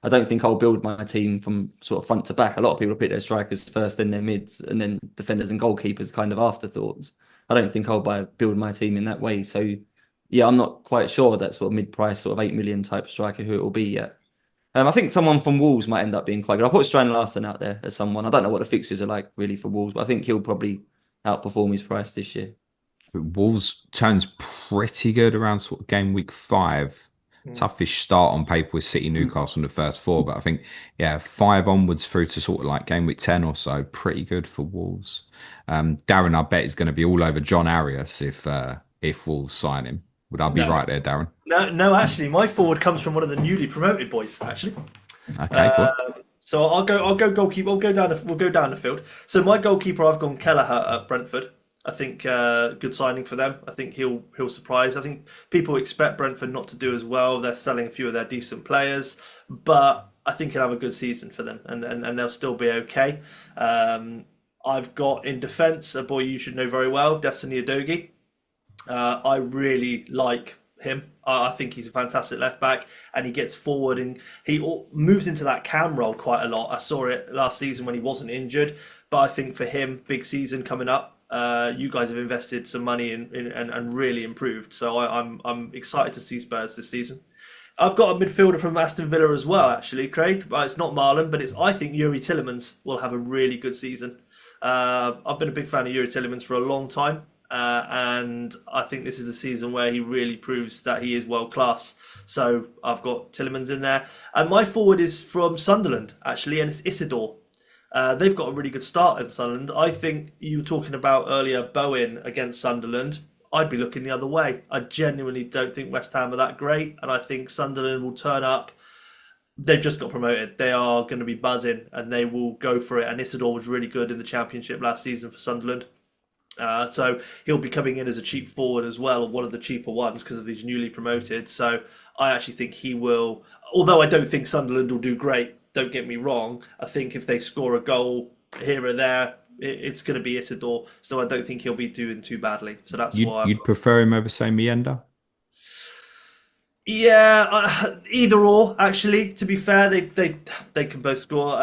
I don't think I'll build my team from sort of front to back. A lot of people pick their strikers first, then their mids, and then defenders and goalkeepers kind of afterthoughts. I don't think I'll build my team in that way. So, yeah, I'm not quite sure that sort of mid-price, sort of 8 million type striker who it will be yet. I think someone from Wolves might end up being quite good. I'll put Strand Larsen out there as someone. I don't know what the fixtures are like really for Wolves, but I think he'll probably outperform his price this year. Wolves turns pretty good around sort of game week 5. Toughish start on paper with City, Newcastle in the first 4, but I think 5 onwards through to sort of like game week 10 or so, pretty good for Wolves. Darren, I bet is going to be all over John Arias if Wolves sign him. Would I be right there, Darren? No, actually, my forward comes from one of the newly promoted boys. Actually, okay, cool. So I'll go goalkeeper. We'll go down the field. So my goalkeeper, I've gone Kelleher at Brentford. I think good signing for them. I think he'll surprise. I think people expect Brentford not to do as well. They're selling a few of their decent players, but I think he'll have a good season for them, and they'll still be okay. I've got in defence a boy you should know very well, Destiny Udogie. I really like him. I think he's a fantastic left back, and he gets forward and he moves into that cam role quite a lot. I saw it last season when he wasn't injured, but I think for him, big season coming up. You guys have invested some money and really improved, so I'm excited to see Spurs this season. I've got a midfielder from Aston Villa as well, actually, Craig. It's not Marlon, but I think Yuri Tillemans will have a really good season. I've been a big fan of Yuri Tillemans for a long time. And I think this is the season where he really proves that he is world class. So I've got Tillemans in there. And my forward is from Sunderland, actually, and it's Isidore. They've got a really good start at Sunderland. I think you were talking about earlier Bowen against Sunderland. I'd be looking the other way. I genuinely don't think West Ham are that great, and I think Sunderland will turn up. They've just got promoted. They are going to be buzzing, and they will go for it. And Isidore was really good in the Championship last season for Sunderland. So he'll be coming in as a cheap forward as well, or one of the cheaper ones because of he's newly promoted. So I actually think he will, although I don't think Sunderland will do great, don't get me wrong, I think if they score a goal here or there, it's going to be Isidore. So I don't think he'll be doing too badly. So that's why You'd prefer him over, say, Mienda? Yeah, either or. Actually, to be fair, they can both score.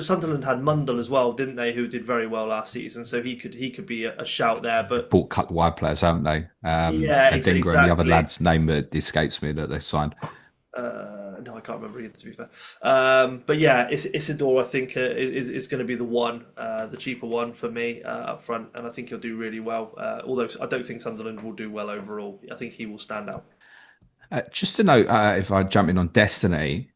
Sunderland had Mundle as well, didn't they? Who did very well last season, so he could be a shout there. But Bought cut wide players, haven't they? yeah, Adingra exactly. and the other lad's name escapes me that they signed. No, I can't remember either, to be fair. But yeah, Isidore, I think, is going to be the one, the cheaper one for me up front, and I think he'll do really well. Although I don't think Sunderland will do well overall. I think he will stand out. Just to note, if I jump in on Destiny,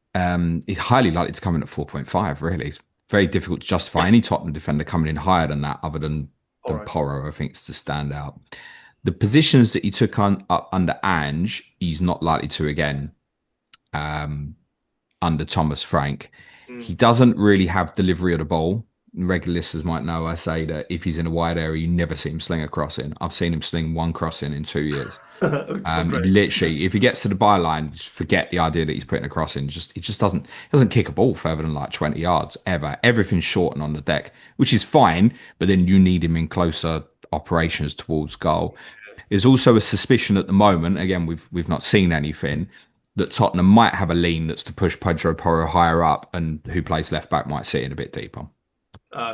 he's highly likely to come in at 4.5, really. It's very difficult to justify any Tottenham defender coming in higher than that other than Porro. I think it's to stand out. The positions that he took on up under Ange, he's not likely to again under Thomas Frank. He doesn't really have delivery of the ball. Regular listeners might know I say that if he's in a wide area, you never see him sling a cross in. I've seen him sling one cross in 2 years. Literally, if he gets to the byline, just forget the idea that he's putting a cross in. He just doesn't kick a ball further than like 20 yards ever. Everything's short and on the deck, which is fine, but then you need him in closer operations towards goal. There's also a suspicion at the moment, again, we've not seen anything, that Tottenham might have a lean that's to push Pedro Porro higher up, and who plays left back might sit in a bit deeper.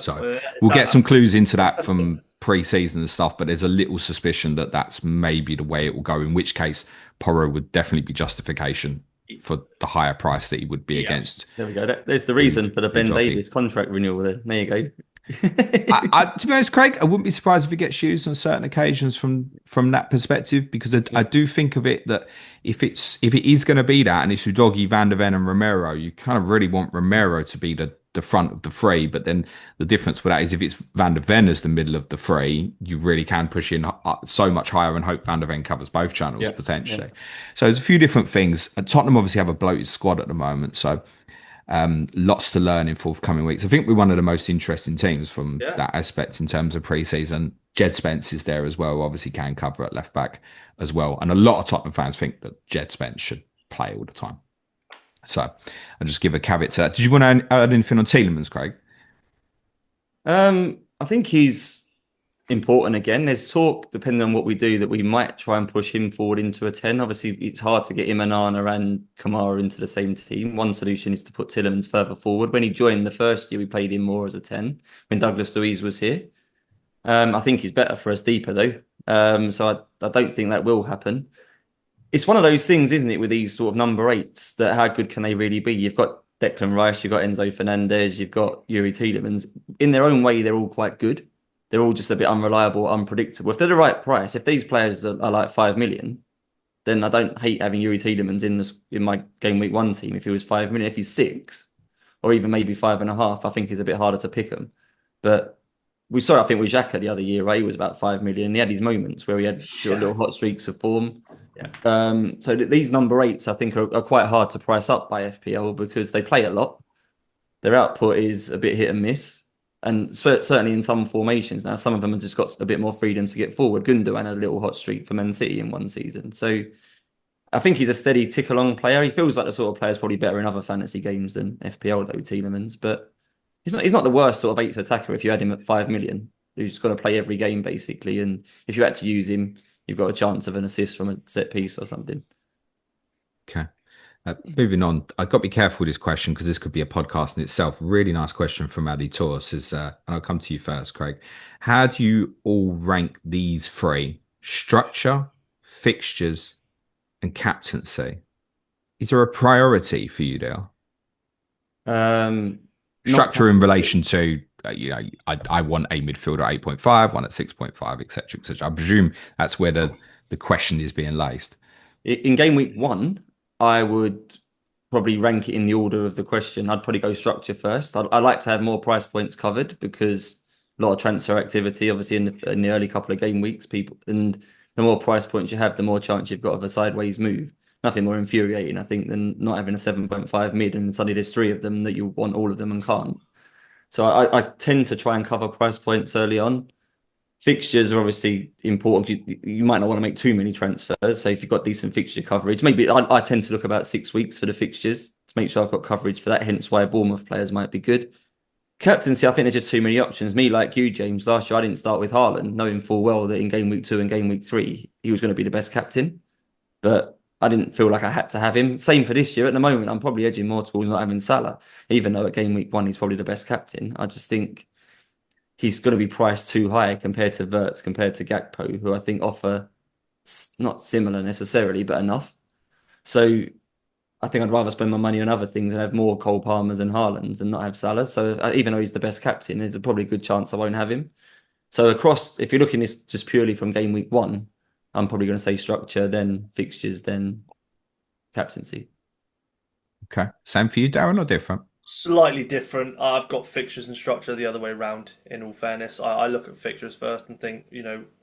So we'll get some clues into that from pre-season and stuff, but there's a little suspicion that that's maybe the way it will go, in which case Porro would definitely be justification for the higher price that he would be against. There we go. There's the reason for the Ben Davies contract renewal there. There you go. To be honest, Craig, I wouldn't be surprised if it gets used on certain occasions from that perspective, because I do think of it that if it is going to be that, and it's Udogie, Van der Ven and Romero, you kind of really want Romero to be the front of the three. But then the difference with that is if it's Van der Ven as the middle of the three, you really can push in so much higher and hope Van der Ven covers both channels potentially. So there's a few different things. Tottenham obviously have a bloated squad at the moment, so lots to learn in forthcoming weeks. I think we're one of the most interesting teams from that aspect in terms of pre-season. Jed Spence is there as well, obviously can cover at left back as well. And a lot of Tottenham fans think that Jed Spence should play all the time. So I'll just give a caveat to that. Did you want to add anything on Tielemans, Craig? I think he's important again. There's talk, depending on what we do, that we might try and push him forward into a 10. Obviously, it's hard to get Imanana and Kamara into the same team. One solution is to put Tielemans further forward. When he joined the first year, we played him more as a 10 when Douglas Luiz was here. I think he's better for us deeper, though. So I don't think that will happen. It's one of those things, isn't it, with these sort of number 8s, that how good can they really be? You've got Declan Rice, you've got Enzo Fernandez, you've got Yuri Tielemans. In their own way, they're all quite good. They're all just a bit unreliable, unpredictable. If they're the right price, if these players are like 5 million, then I don't hate having Yuri Tielemans in my game week 1 team. If he was 5 million, if he's 6, or even maybe 5.5, I think it's a bit harder to pick him. But we saw, I think, with Xhaka the other year, right? He was about 5 million. He had these moments where he had little hot streaks of form. Yeah. So these number 8s, I think, are quite hard to price up by FPL because they play a lot. Their output is a bit hit and miss. And certainly in some formations now, some of them have just got a bit more freedom to get forward. Gundogan had a little hot streak for Man City in one season. So I think he's a steady tick along player. He feels like the sort of player is probably better in other fantasy games than FPL though, Tielemans. But he's not the worst sort of eighth attacker if you had him at 5 million. He's just got to play every game basically. And if you had to use him, you've got a chance of an assist from a set piece or something. Okay. Moving on, I've got to be careful with this question because this could be a podcast in itself. Really nice question from Addy Tor says, and I'll come to you first, Craig. How do you all rank these three? Structure, fixtures, and captaincy. Is there a priority for you there? Structure in relation to, I want a midfielder at 8.5, one at 6.5, etc., etc. I presume that's where the question is being laced. In game week 1, I would probably rank it in the order of the question. I'd probably go structure first. I like to have more price points covered because a lot of transfer activity, obviously in the early couple of game weeks, and the more price points you have, the more chance you've got of a sideways move. Nothing more infuriating, I think, than not having a 7.5 mid and suddenly there's 3 of them that you want all of them and can't. So I tend to try and cover price points early on. Fixtures are obviously important. You might not want to make too many transfers. So if you've got decent fixture coverage, maybe I tend to look about 6 weeks for the fixtures to make sure I've got coverage for that. Hence why Bournemouth players might be good. Captaincy, I think there's just too many options. Me, like you, James, last year I didn't start with Haaland, knowing full well that in game week 2 and game week 3, he was going to be the best captain. But I didn't feel like I had to have him. Same for this year. At the moment, I'm probably edging more towards not having Salah, even though at game week 1, he's probably the best captain. I just think he's going to be priced too high compared to Wirtz, compared to Gakpo, who I think offer not similar necessarily, but enough. So I think I'd rather spend my money on other things and have more Cole Palmers and Haalands and not have Salah. So even though he's the best captain, there's a probably a good chance I won't have him. So if you're looking at this just purely from game week 1, I'm probably going to say structure, then fixtures, then captaincy. Okay. Same for you, Darren, or different? Slightly different. I've got fixtures and structure the other way around. In all fairness, I look at fixtures first and think,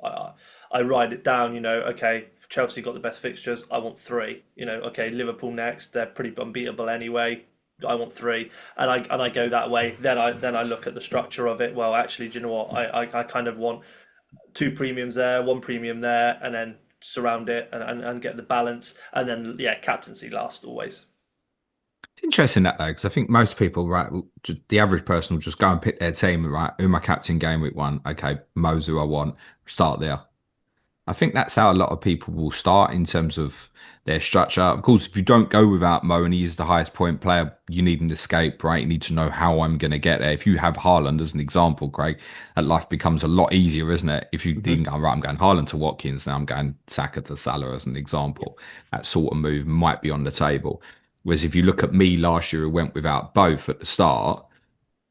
I write it down. Okay, Chelsea got the best fixtures. I want 3. Okay, Liverpool next. They're pretty unbeatable anyway. I want 3, and I go that way. Then I look at the structure of it. Well, actually, do you know what? I kind of want 2 premiums there, 1 premium there, and then surround it and get the balance. And then captaincy last always. It's interesting that though, because I think most people, right, the average person will just go and pick their team, right? Who my captain game week 1? Okay, Mo's who I want. Start there. I think that's how a lot of people will start in terms of their structure. Of course, if you don't go without Mo and he is the highest point player, you need an escape, right? You need to know how I'm going to get there. If you have Haaland as an example, Craig, that life becomes a lot easier, isn't it? If you think, right, I'm going Haaland to Watkins, now I'm going Saka to Salah as an example. That sort of move might be on the table. Whereas if you look at me last year who went without both at the start,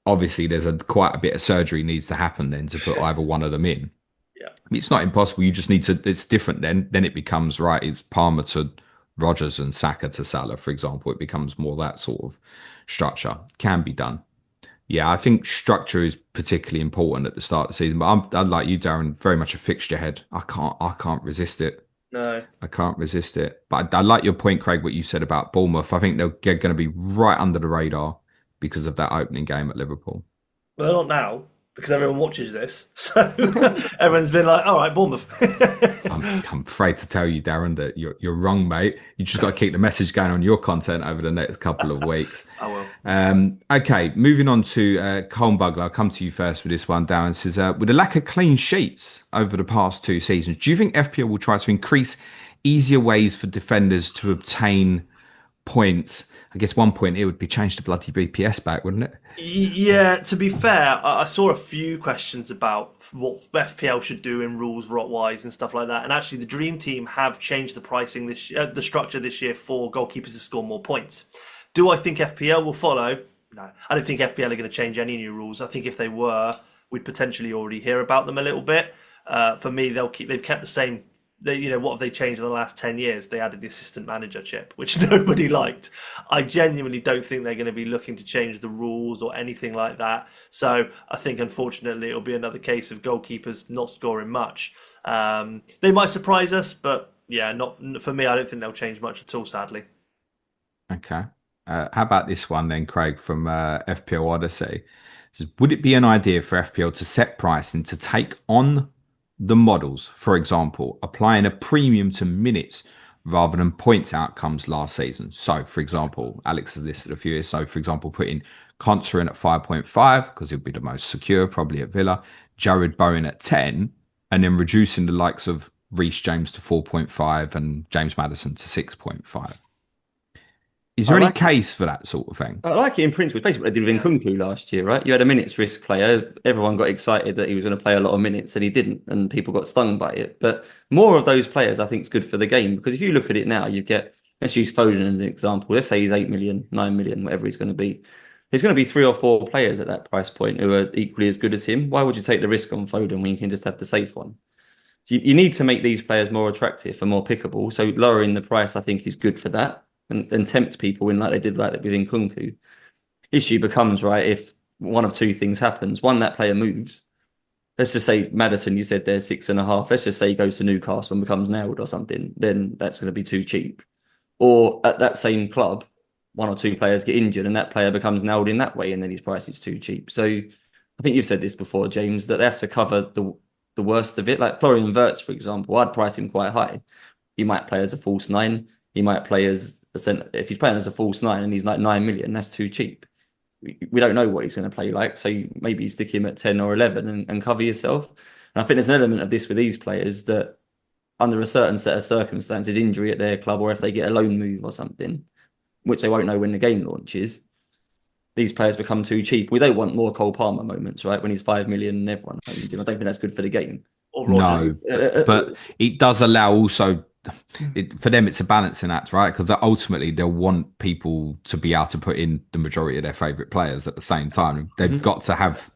obviously there's quite a bit of surgery needs to happen then to put either one of them in. Yeah. It's not impossible. You just need to, it's different then. Then it becomes, right, it's Palmer to Rodgers and Saka to Salah, for example. It becomes more that sort of structure. Can be done. Yeah, I think structure is particularly important at the start of the season. But I'm like you, Darren, very much a fixture head. I can't resist it. No. I can't resist it. But I like your point, Craig, what you said about Bournemouth. I think they're going to be right under the radar because of that opening game at Liverpool. Well, they're not now because everyone watches this. So everyone's been like, all right, Bournemouth. I'm afraid to tell you, Darren, that you're wrong, mate. You just got to keep the message going on your content over the next couple of weeks. I will. Okay, moving on to Colin Bugler. I'll come to you first with this one. Darren says, with a lack of clean sheets over the past 2 seasons, do you think FPL will try to increase easier ways for defenders to obtain points? I guess one point it would be change the bloody BPS back, wouldn't it? Yeah, to be fair, I saw a few questions about what FPL should do in rules rot-wise and stuff like that. And actually, the Dream Team have changed the pricing the structure this year for goalkeepers to score more points. Do I think FPL will follow? No, I don't think FPL are going to change any new rules. I think if they were, we'd potentially already hear about them a little bit. For me, they've kept the same. What have they changed in the last 10 years? They added the assistant manager chip, which nobody liked. I genuinely don't think they're going to be looking to change the rules or anything like that. So I think, unfortunately, it'll be another case of goalkeepers not scoring much. They might surprise us, but yeah, not for me. I don't think they'll change much at all, sadly. Okay. How about this one then, Craig, from FPL Odyssey? Says, would it be an idea for FPL to set pricing to take on the models, for example, applying a premium to minutes rather than points outcomes last season? So, for example, Alex has listed a few here. So, for example, putting Conser in at 5.5 because he'll be the most secure, probably at Villa, Jared Bowen at 10, and then reducing the likes of Reece James to 4.5 and James Maddison to 6.5. Is I there any like it. case for that sort of thing? I like it in principle. It's basically what they did with Nkunku last year, right? You had a minutes risk player. Everyone got excited that he was going to play a lot of minutes, and he didn't, and people got stung by it. But more of those players, I think, is good for the game because if you look at it now, you get. Let's use Foden as an example. Let's say he's 8 million, 9 million, whatever he's going to be. There's going to be 3 or 4 players at that price point who are equally as good as him. Why would you take the risk on Foden when you can just have the safe one? You need to make these players more attractive and more pickable. So lowering the price, I think, is good for that and tempt people in like they did like with Nkunku. Issue becomes, right, if one of two things happens. One, that player moves. Let's just say Maddison, you said there's 6.5. Let's just say he goes to Newcastle and becomes nailed or something. Then that's going to be too cheap. Or at that same club, 1 or 2 players get injured and that player becomes nailed in that way and then his price is too cheap. So I think you've said this before, James, that they have to cover the worst of it. Like Florian Wirtz, for example, I'd price him quite high. He might play as a false 9. He might play as a centre. If he's playing as a false 9 and he's like 9 million, that's too cheap. We don't know what he's going to play like. So maybe you stick him at 10 or 11 and cover yourself. And I think there's an element of this with these players that under a certain set of circumstances, injury at their club, or if they get a loan move or something, which they won't know when the game launches, these players become too cheap. We don't want more Cole Palmer moments, right? When he's 5 million and everyone owns him. I don't think that's good for the game. Or Rodgers. No, but it does allow also for them it's a balancing act, right? Because ultimately they'll want people to be able to put in the majority of their favourite players at the same time. They've got to have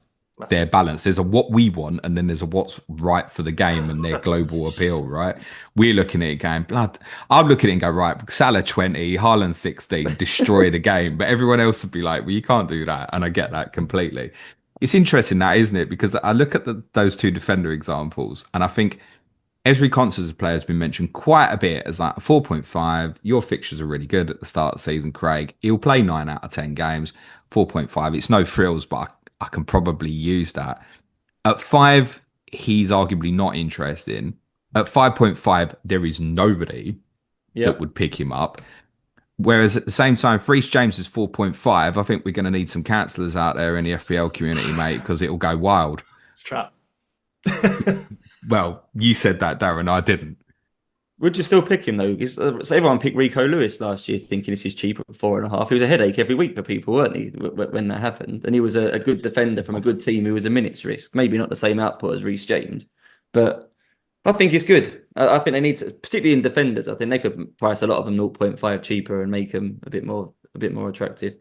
their balance. There's a what we want and then there's a what's right for the game and their global appeal, right? We're looking at it going, blood. I'm looking at it and go, right, Salah 20, Haaland 16, destroy the game. But everyone else would be like, well, you can't do that. And I get that completely. It's interesting that, isn't it? Because I look at those 2 defender examples and I think Ezri Konsa's player has been mentioned quite a bit as like a 4.5. Your fixtures are really good at the start of the season, Craig. He'll play 9 out of 10 games. 4.5. It's no frills, but I can probably use that. At 5, he's arguably not interesting. At 5.5, there is nobody that would pick him up. Whereas at the same time, if Reece James is 4.5, I think we're going to need some counsellors out there in the FPL community, mate, because it'll go wild. It's a trap. Well, you said that, Darren. I didn't. Would you still pick him though? So everyone picked Rico Lewis last year, thinking this is cheap at 4.5. He was a headache every week for people, weren't he? When that happened, and he was a good defender from a good team who was a minutes risk. Maybe not the same output as Reece James, but I think it's good. I think they need to, particularly in defenders. I think they could price a lot of them 0.5 cheaper and make them a bit more attractive.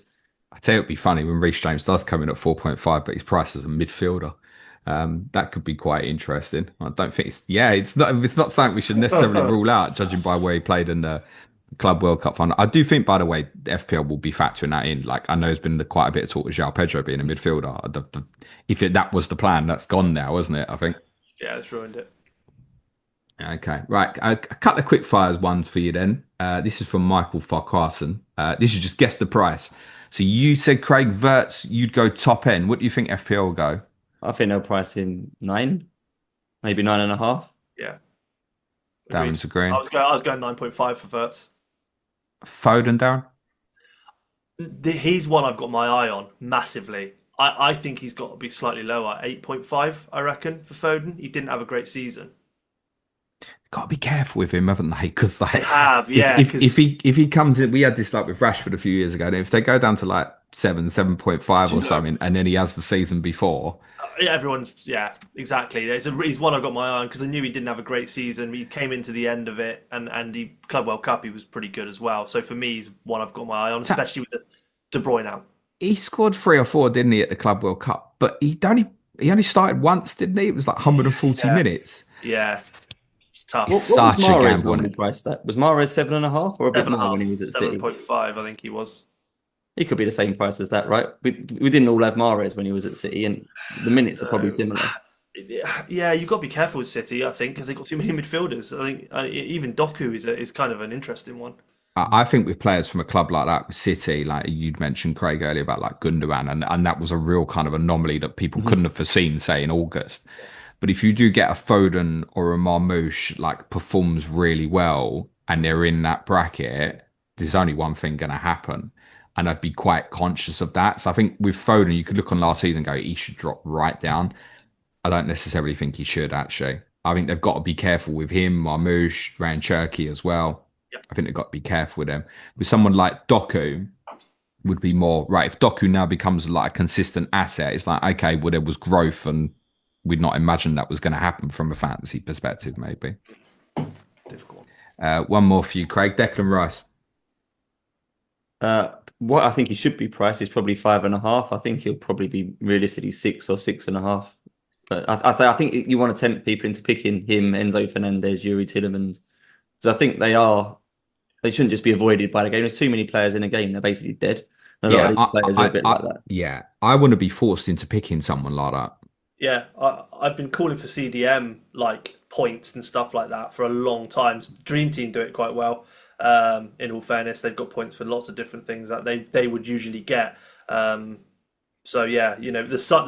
I tell you, it'd be funny when Reece James does come in at 4.5, but he's priced as a midfielder. That could be quite interesting. I don't think it's not something we should necessarily rule out, judging by where he played in the Club World Cup final. I do think, by the way, the FPL will be factoring that in. Like, I know there's been quite a bit of talk of João Pedro being a midfielder. If that was the plan, that's gone now, isn't it? I think. Yeah, it's ruined it. Okay, right. A couple of quick fires ones for you then. This is from Michael Farquharson. This is just guess the price. So you said Craig Wirtz, you'd go top end. What do you think FPL will go? I think they'll price him 9, maybe 9.5. Yeah. Darren's agreeing. I was going 9.5 for Wirtz. Foden, Darren? He's one I've got my eye on massively. I think he's got to be slightly lower, 8.5, I reckon, for Foden. He didn't have a great season. Got to be careful with him, haven't they? Because they have, yeah. If he comes in, we had this like with Rashford a few years ago. And if they go down to like 7.5 or something, and then he has the season before. Yeah, exactly. He's one I've got my eye on because I knew he didn't have a great season. He came into the end of it, and the Club World Cup he was pretty good as well. So for me, he's one I've got my eye on, especially with De Bruyne out. He scored 3 or 4, didn't he, at the Club World Cup? But he only started once, didn't he? It was like 140 minutes. Yeah. Tough. What was Mahrez when he priced that? Was Mahrez 7.5 or a bit more when he was at City? 7.5, I think he was. He could be the same price as that, right? We didn't all have Mahrez when he was at City, and the minutes are probably similar. Yeah, you've got to be careful with City, I think, because they've got too many midfielders. I think even Doku is kind of an interesting one. I think with players from a club like that, City, like you'd mentioned Craig earlier about like Gundogan, and that was a real kind of anomaly that people couldn't have foreseen, say in August. But if you do get a Foden or a Marmoush like performs really well and they're in that bracket, there's only one thing going to happen. And I'd be quite conscious of that. So I think with Foden, you could look on last season and go, he should drop right down. I don't necessarily think he should, actually. I think they've got to be careful with him, Marmoush, Ryan Cherky as well. Yep. I think they've got to be careful with them. With someone like Doku, would be more, right, if Doku now becomes like a consistent asset, it's like, okay, well, there was growth and we'd not imagined that was going to happen from a fantasy perspective, maybe. Difficult. One more for you, Craig. Declan Rice. What I think he should be priced is probably 5.5. I think he'll probably be realistically 6 or 6.5. But I think you want to tempt people into picking him, Enzo Fernandez, Yuri Tillemans. Because I think they shouldn't just be avoided by the game. There's too many players in a game, they're basically dead. And a lot of these players are a bit like that. Yeah, I want to be forced into picking someone like that. Yeah, I've been calling for CDM like points and stuff like that for a long time. Dream Team do it quite well. In all fairness, they've got points for lots of different things that they would usually get. So yeah, you know, the Sky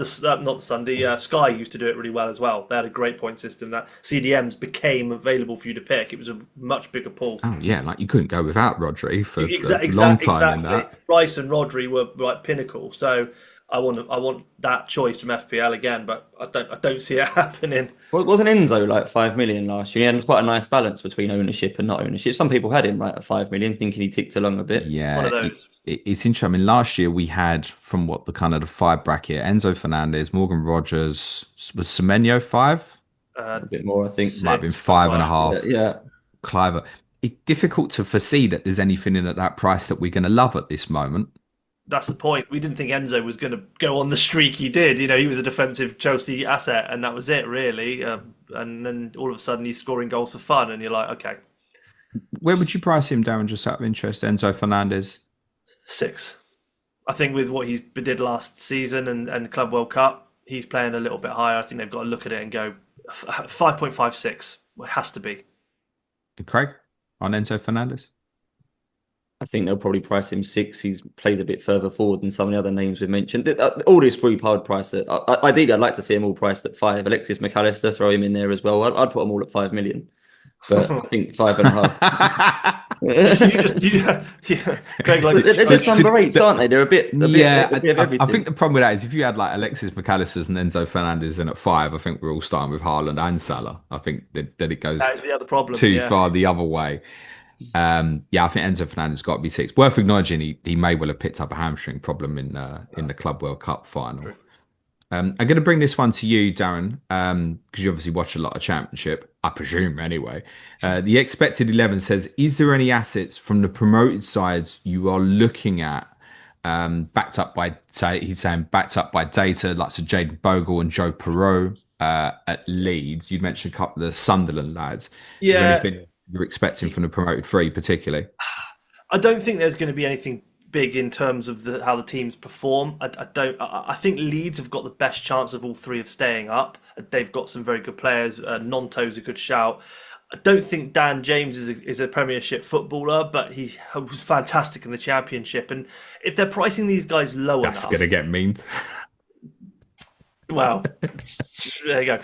used to do it really well as well. They had a great point system that CDMs became available for you to pick. It was a much bigger pool. Oh yeah, like you couldn't go without Rodri for a long time in that. Rice and Rodri were like pinnacle. So I want that choice from FPL again, but I don't see it happening. Well, wasn't Enzo like 5 million last year? He had quite a nice balance between ownership and not ownership. Some people had him right at 5 million, thinking he ticked along a bit. Yeah, one of those. It's interesting. I mean, last year we had from what the kind of the 5 bracket: Enzo Fernandez, Morgan Rogers, was Semenyo 5? A bit more, I think. Might have been 5.5. Yeah. Cliver. It's difficult to foresee that there's anything in at that price that we're going to love at this moment. That's the point. We didn't think Enzo was going to go on the streak he did. You know, he was a defensive Chelsea asset, and that was it, really. And then all of a sudden, he's scoring goals for fun, and you're like, okay. Where would you price him, Darren, just out of interest? Enzo Fernandez? 6. I think with what he did last season and Club World Cup, he's playing a little bit higher. I think they've got to look at it and go 5.56. It has to be. Craig, on Enzo Fernandez? I think they'll probably price him 6. He's played a bit further forward than some of the other names we've mentioned. All this group, I would price it. Ideally, I'd like to see them all priced at 5. Alexis McAllister, throw him in there as well. I'd put them all at 5 million. But I think 5.5. Craig, like, they're just number 8s, aren't they? They're a bit of everything. I think the problem with that is if you had like Alexis McAllister's and Enzo Fernandez in at 5, I think we're all starting with Haaland and Salah. I think that it goes that is the other problem, too far the other way. I think Enzo Fernandez got to be 6. Worth acknowledging he may well have picked up a hamstring problem in the Club World Cup final. I'm going to bring this one to you, Darren, because you obviously watch a lot of Championship, I presume anyway. The expected 11 says, is there any assets from the promoted sides you are looking at, backed up by data, like so Jaden Bogle and Joe Perreault at Leeds? You'd mentioned a couple of the Sunderland lads. Yeah. Is there anything you're expecting from the promoted 3 particularly? I don't think there's going to be anything big in terms of how the teams perform. I think Leeds have got the best chance of all 3 of staying up. They've got some very good players. Nonto's a good shout. I don't think Dan James is a Premiership footballer, but he was fantastic in the Championship. And if they're pricing these guys low enough, that's going to get memed. Well, there you go.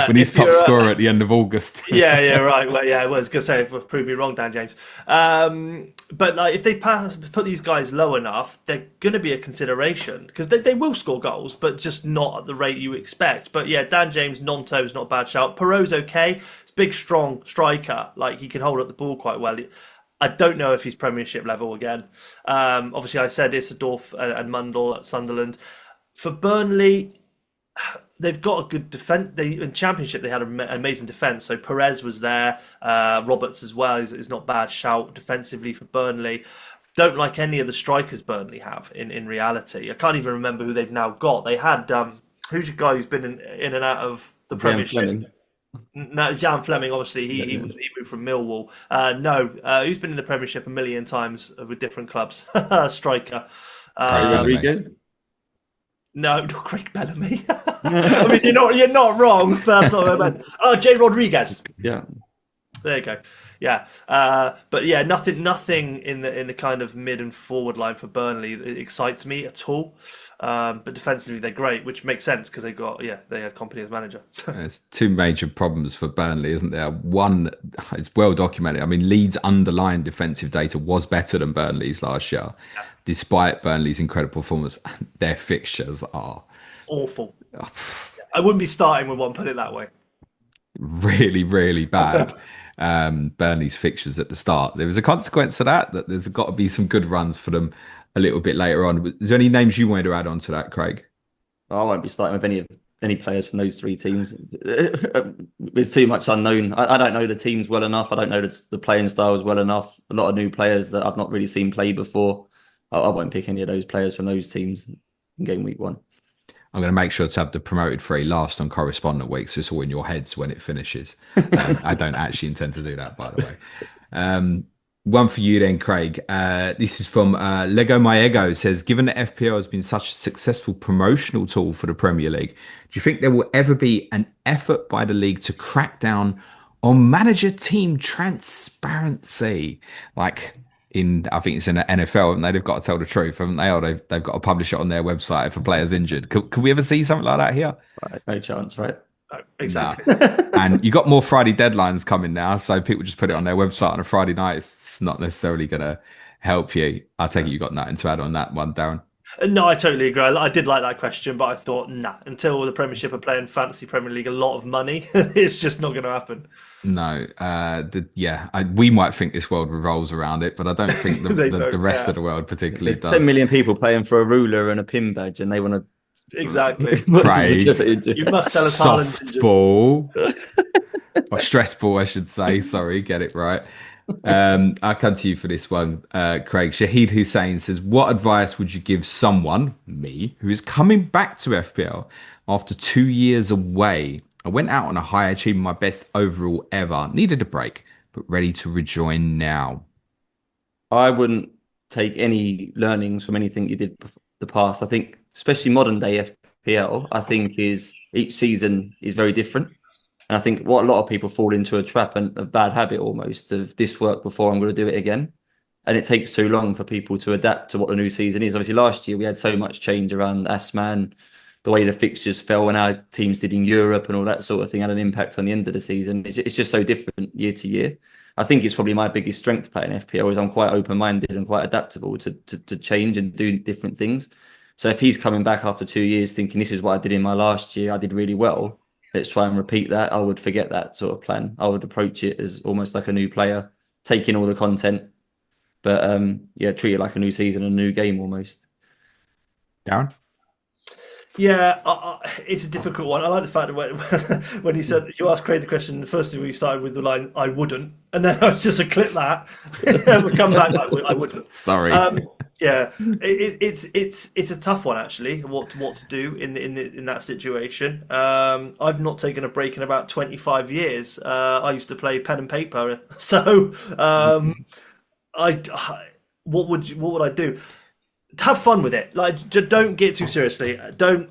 When he's top scorer at the end of August. Yeah, right. Well, yeah, I was going to say, prove me wrong, Dan James. But like, if they put these guys low enough, they're going to be a consideration because they will score goals, but just not at the rate you expect. But yeah, Dan James, Nonto's not a bad shout. Perreault's okay. It's a big, strong striker. Like, he can hold up the ball quite well. I don't know if he's Premiership level again. Obviously, I said Isidorf and Mundell at Sunderland. For Burnley, they've got a good defense. In Championship, they had an amazing defense. So Perez was there. Roberts as well is not bad shout defensively for Burnley. Don't like any of the strikers Burnley have in reality. I can't even remember who they've now got. They had who's your guy who's been in and out of the Premiership? No, Jan Fleming. Obviously, he moved from Millwall. Who's been in the Premiership a million times with different clubs? Striker. Rodriguez. No, not Craig Bellamy. I mean, you're not wrong, but that's not what I meant. Oh, Jay Rodriguez. Yeah. There you go. Yeah, but yeah, nothing in the kind of mid and forward line for Burnley that excites me at all. But defensively they're great, which makes sense because they had Kompany as manager. There's two major problems for Burnley, isn't there? One, it's well documented. I mean, Leeds' underlying defensive data was better than Burnley's last year, despite Burnley's incredible performance. Their fixtures are Awful. I wouldn't be starting with one, put it that way. really, really bad. Burnley's fixtures at the start. There was a consequence to that there's got to be some good runs for them a little bit later on. Is there any names you wanted to add on to that, Craig? I won't be starting with any players from those three teams. With too much unknown. I don't know the teams well enough. I don't know the playing styles well enough. A lot of new players that I've not really seen play before. I won't pick any of those players from those teams in game week 1. I'm going to make sure to have the promoted three last on correspondent week, so it's all in your heads when it finishes. I don't actually intend to do that, by the way. One for you then, Craig. This is from Lego My Ego. It says, given that FPL has been such a successful promotional tool for the Premier League, do you think there will ever be an effort by the league to crack down on manager team transparency? Like I think it's in the NFL, and they've got to tell the truth, haven't they? Or they've got to publish it on their website if a player's injured. Could we ever see something like that here? Right, no chance, right? No, exactly. And you got more Friday deadlines coming now, so people just put it on their website on a Friday night. It's not necessarily going to help you. I take it you got nothing to add on that one, Darren. No, I totally agree. I did like that question, but I thought, until the Premiership are playing Fantasy Premier League a lot of money, it's just not going to happen. No, we might think this world revolves around it, but I don't think the rest of the world particularly There's does. 10 million people playing for a ruler and a pin badge, and they want to exactly. Craig, you must tell us softball or stress ball, I should say. Sorry, get it right. I'll come to you for this one, Craig. Shahid Hussein says, what advice would you give someone, me, who is coming back to FPL after 2 years away? I went out on a high, achieving my best overall ever. Needed a break, but ready to rejoin now. I wouldn't take any learnings from anything you did the past. I think, especially modern day FPL, I think each season is very different. And I think what a lot of people fall into a trap and a bad habit almost of this worked before, I'm going to do it again. And it takes too long for people to adapt to what the new season is. Obviously, last year we had so much change around Asman, the way the fixtures fell and how teams did in Europe and all that sort of thing had an impact on the end of the season. It's just so different year to year. I think it's probably my biggest strength playing FPL is I'm quite open-minded and quite adaptable to change and do different things. So if he's coming back after 2 years thinking this is what I did in my last year, I did really well, let's try and repeat that, I would forget that sort of plan. I would approach it as almost like a new player, take in all the content, but treat it like a new season, a new game almost. Darren? Yeah, it's a difficult one. I like the fact that when he said, you asked Craig the question, the first thing we started with the line, I wouldn't. And then I was just to clip that. We come back, I wouldn't. Sorry. Yeah, it's a tough one, actually, what to do in that situation. I've not taken a break in about 25 years. I used to play pen and paper. So what would I do? Have fun with it. Like, don't get too seriously. Don't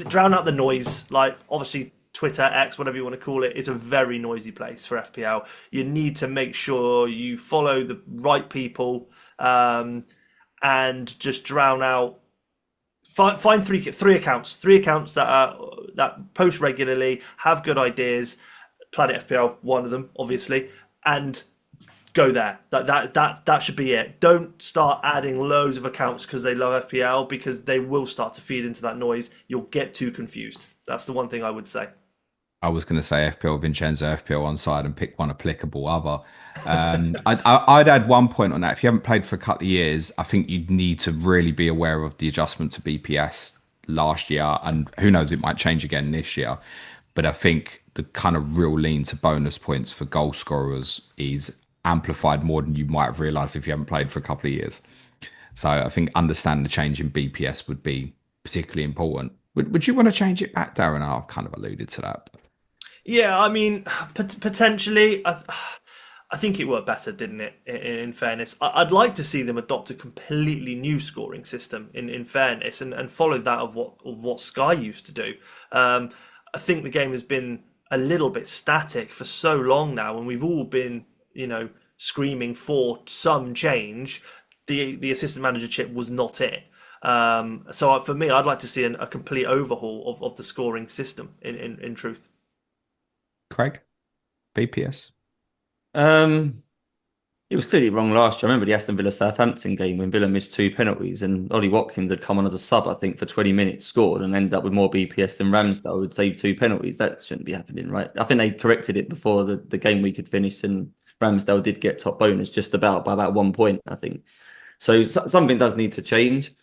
drown out the noise. Like, obviously, Twitter, X, whatever you want to call it, is a very noisy place for FPL. You need to make sure you follow the right people and just drown out. Find three accounts that post regularly, have good ideas. Planet FPL, one of them, obviously, and go there. That should be it. Don't start adding loads of accounts because they love FPL, because they will start to feed into that noise. You'll get too confused. That's the one thing I would say. I was going to say FPL Vincenzo, FPL Onside, and pick one applicable other. I'd add 1 point on that. If you haven't played for a couple of years, I think you'd need to really be aware of the adjustment to BPS last year, and who knows, it might change again this year. But I think the kind of real lean to bonus points for goal scorers is amplified more than you might have realised if you haven't played for a couple of years. So I think understanding the change in BPS would be particularly important. Would you want to change it back, Darren? I've kind of alluded to that. Yeah, I mean, potentially. I think it worked better, didn't it? In fairness, I'd like to see them adopt a completely new scoring system. In fairness, and follow that of what Sky used to do. I think the game has been a little bit static for so long now, and we've all been, screaming for some change, the assistant managership was not it. So for me, I'd like to see a complete overhaul of the scoring system. In truth, Craig, BPS. Um, He was clearly wrong last year. I remember the Aston Villa Southampton game when Villa missed 2 penalties and Ollie Watkins had come on as a sub, I think, for 20 minutes, scored and ended up with more BPS than Ramsdale would save 2 penalties. That shouldn't be happening, right? I think they corrected it before the game week had finished and Ramsdale did get top bonus just about by about 1 point, I think. So something does need to change.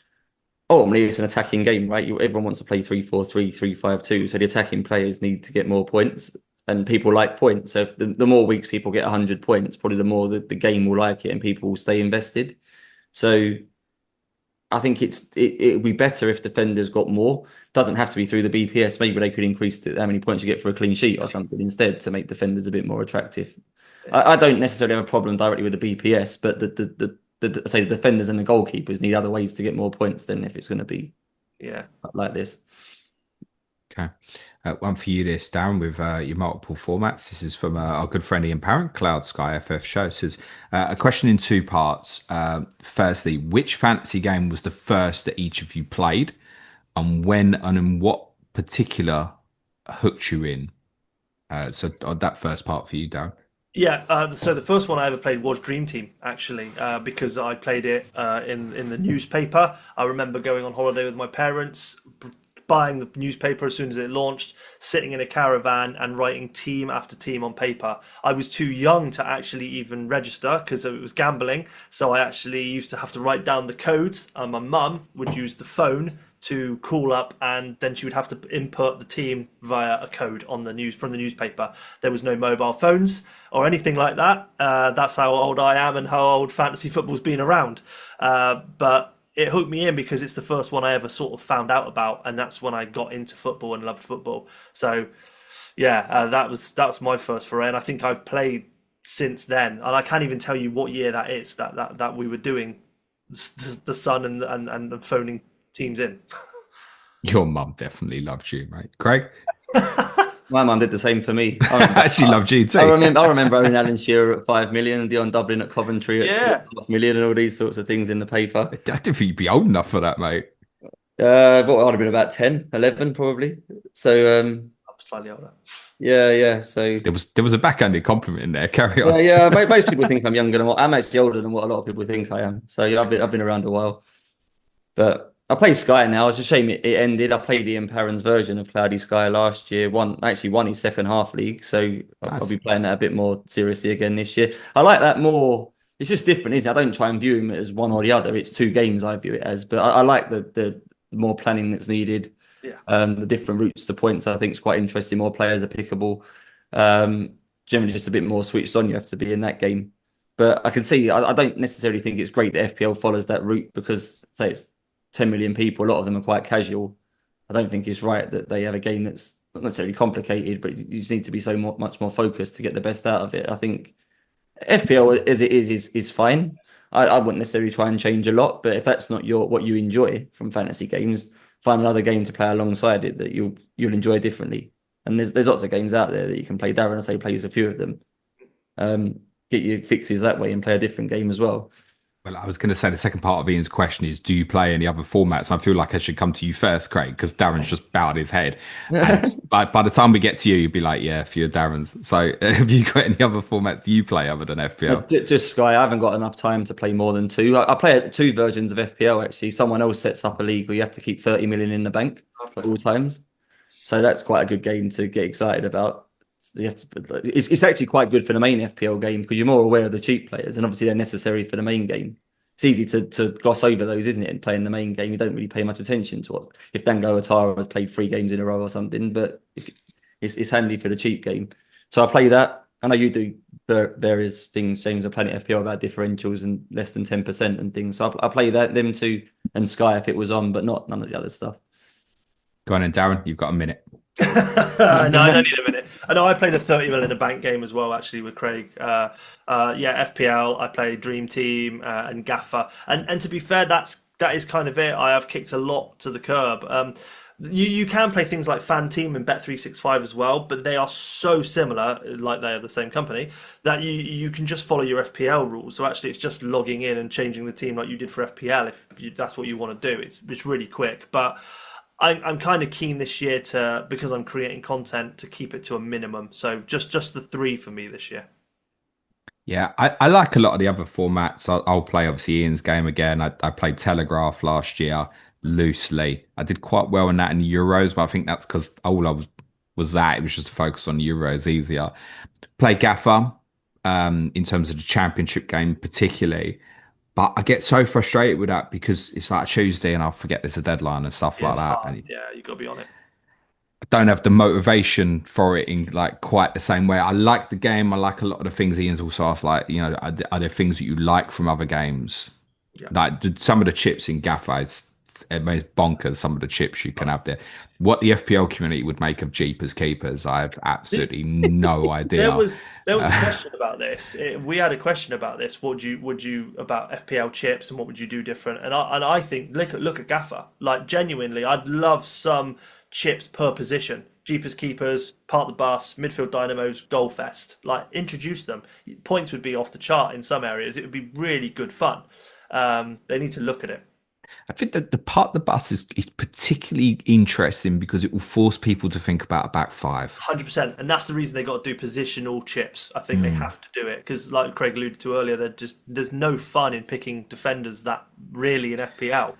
Ultimately, it's an attacking game, right? Everyone wants to play 3-4-3, 3-5-2. So the attacking players need to get more points. And people like points. So if the more weeks people get 100 points, probably the more the game will like it and people will stay invested. So I think it would be better if defenders got more. Doesn't have to be through the BPS. Maybe they could increase how many points you get for a clean sheet or something instead to make defenders a bit more attractive. I don't necessarily have a problem directly with the BPS, but the defenders and the goalkeepers need other ways to get more points than if it's going to be like this. Okay. One for you this, Darren, with your multiple formats. This is from our good friend Ian Parent, Cloud Sky FF Show. It says, a question in two parts. Firstly, which fantasy game was the first that each of you played? And when and in what particular hooked you in? So on that first part for you, Darren. Yeah, so the first one I ever played was Dream Team, actually, because I played it in the newspaper. I remember going on holiday with my parents, buying the newspaper as soon as it launched, sitting in a caravan and writing team after team on paper. I was too young to actually even register because it was gambling, so I actually used to have to write down the codes. My mum would use the phone to call up, and then she would have to input the team via a code on the news from the newspaper. There was no mobile phones or anything like that. That's how old I am and how old fantasy football's been around. But it hooked me in because it's the first one I ever sort of found out about, and that's when I got into football and loved football. So yeah, that's my first foray, and I think I've played since then, and I can't even tell you what year that is that we were doing the Sun and phoning teams in. Your mum definitely loved you, mate. Craig? My mum did the same for me. She loved you too. I remember owning Alan Shearer at 5 million and Dion Dublin at Coventry at 2.5 million and all these sorts of things in the paper. I don't think you'd be old enough for that, mate. What I'd have been about 10, 11 probably. So I'm slightly older. Yeah. So there was a backhanded compliment in there. Carry on. Yeah. Most people think I'm younger than what I'm actually older than what a lot of people think I am. So yeah, I've been around a while. But I play Sky now. It's a shame it ended. I played Ian Parent's version of Cloudy Sky last year. Won his second half league. So I'll be playing that a bit more seriously again this year. I like that more. It's just different, isn't it? I don't try and view him as one or the other. It's two games I view it as. But I like the more planning that's needed. Yeah. The different routes to points I think is quite interesting. More players are pickable. Generally just a bit more switched on you have to be in that game. But I can see I don't necessarily think it's great that FPL follows that route because say it's 10 million people, a lot of them are quite casual. I don't think it's right that they have a game that's not necessarily complicated, but you just need to be much more focused to get the best out of it. I think FPL as it is fine. I wouldn't necessarily try and change a lot, but if that's not what you enjoy from fantasy games, find another game to play alongside it that you'll enjoy differently. And there's lots of games out there that you can play. Darren, I say plays a few of them. Get your fixes that way and play a different game as well. Well, I was going to say the second part of Ian's question is, do you play any other formats? I feel like I should come to you first, Craig, because Darren's just bowed his head. And by the time we get to you, you'd be like, yeah, a few of Darren's. So have you got any other formats you play other than FPL? Just Sky. I haven't got enough time to play more than two. I play two versions of FPL, actually. Someone else sets up a league where you have to keep 30 million in the bank at all times. So that's quite a good game to get excited about. It's actually quite good for the main FPL game because you're more aware of the cheap players and obviously they're necessary for the main game. It's easy to gloss over those, isn't it? And playing the main game, you don't really pay much attention to what if Dango Atara has played 3 games in a row or something. But it's handy for the cheap game. So I play that. I know you do various things, James, on Planet FPL about differentials and less than 10% and things. So I play them two and Sky if it was on, but none of the other stuff. Go on then, Darren. You've got a minute. No, I don't need a minute. I know I played a 30 million in a bank game as well, actually, with Craig. FPL, I played Dream Team and Gaffer. And to be fair, that is kind of it. I have kicked a lot to the curb. You can play things like Fan Team and Bet365 as well, but they are so similar, like they are the same company, that you can just follow your FPL rules. So actually, it's just logging in and changing the team like you did for FPL if that's what you want to do. It's really quick, but I'm kind of keen this year to, because I'm creating content, to keep it to a minimum. So just the three for me this year. Yeah, I like a lot of the other formats. I'll play obviously Ian's game again. I played Telegraph last year loosely. I did quite well in that in the Euros, but I think that's because all I was that. It was just to focus on Euros easier. Play Gaffer in terms of the championship game particularly. But I get so frustrated with that because it's like Tuesday and I'll forget there's a deadline and stuff Yeah, like it's that. hard. And Yeah, you got to be on it. I don't have the motivation for it in like quite the same way. I like the game. I like a lot of the things Ian's also asked, like, are there things that you like from other games? Yeah. Like some of the chips in Gaffer, it's bonkers, some of the chips you can have there. What the FPL community would make of Jeepers Keepers, I have absolutely no There idea. was a question about this. We had a question about this. What would you about FPL chips and what would you do different? And I think look at Gaffer. Like genuinely, I'd love some chips per position. Jeepers Keepers, Part the Bus, Midfield Dynamos, Goal Fest. Like introduce them. Points would be off the chart in some areas. It would be really good fun. They need to look at it. I think that the part of the bus is particularly interesting because it will force people to think about a back five. 100%, and that's the reason they got to do positional chips. I think they have to do it because, like Craig alluded to earlier, there's no fun in picking defenders that really in FPL.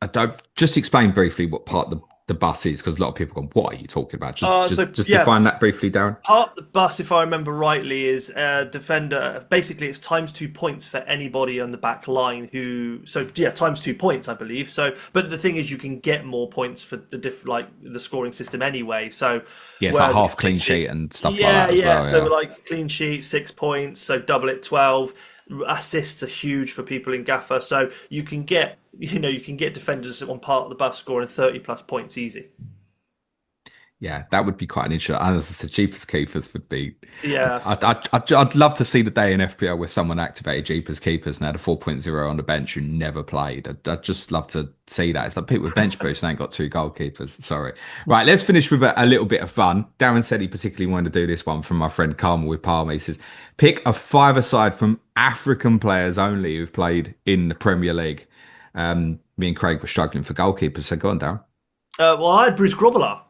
I don't just explain briefly what part the bus is because a lot of people go, "What are you talking about?" Just Yeah, define that briefly, Darren. part of the bus, if I remember rightly, is defender. Basically, it's times 2 points for anybody on the back line who. So yeah, times 2 points, I believe. So, but the thing is, you can get more points for like the scoring system anyway. So Yeah, it's like whereas half clean sheet and stuff like yeah, that as yeah. well. So Yeah. like clean sheet, 6 points. So double it, 12. Assists are huge for people in Gaffer. So you can get defenders on part of the bus scoring 30 plus points easy. Yeah, that would be quite an interesting. As I said, Jeepers Keepers would be. Yes. I'd love to see the day in FPL where someone activated Jeepers Keepers and had a 4.0 on the bench who never played. I'd just love to see that. It's like people with bench boosts and ain't got two goalkeepers. Sorry. Right, let's finish with a little bit of fun. Darren said he particularly wanted to do this one from my friend Carmel with Palmer. He says, pick a five-a-side from African players only who've played in the Premier League. Me and Craig were struggling for goalkeepers, so go on, Darren. Well, I had Bruce Grobbelaar.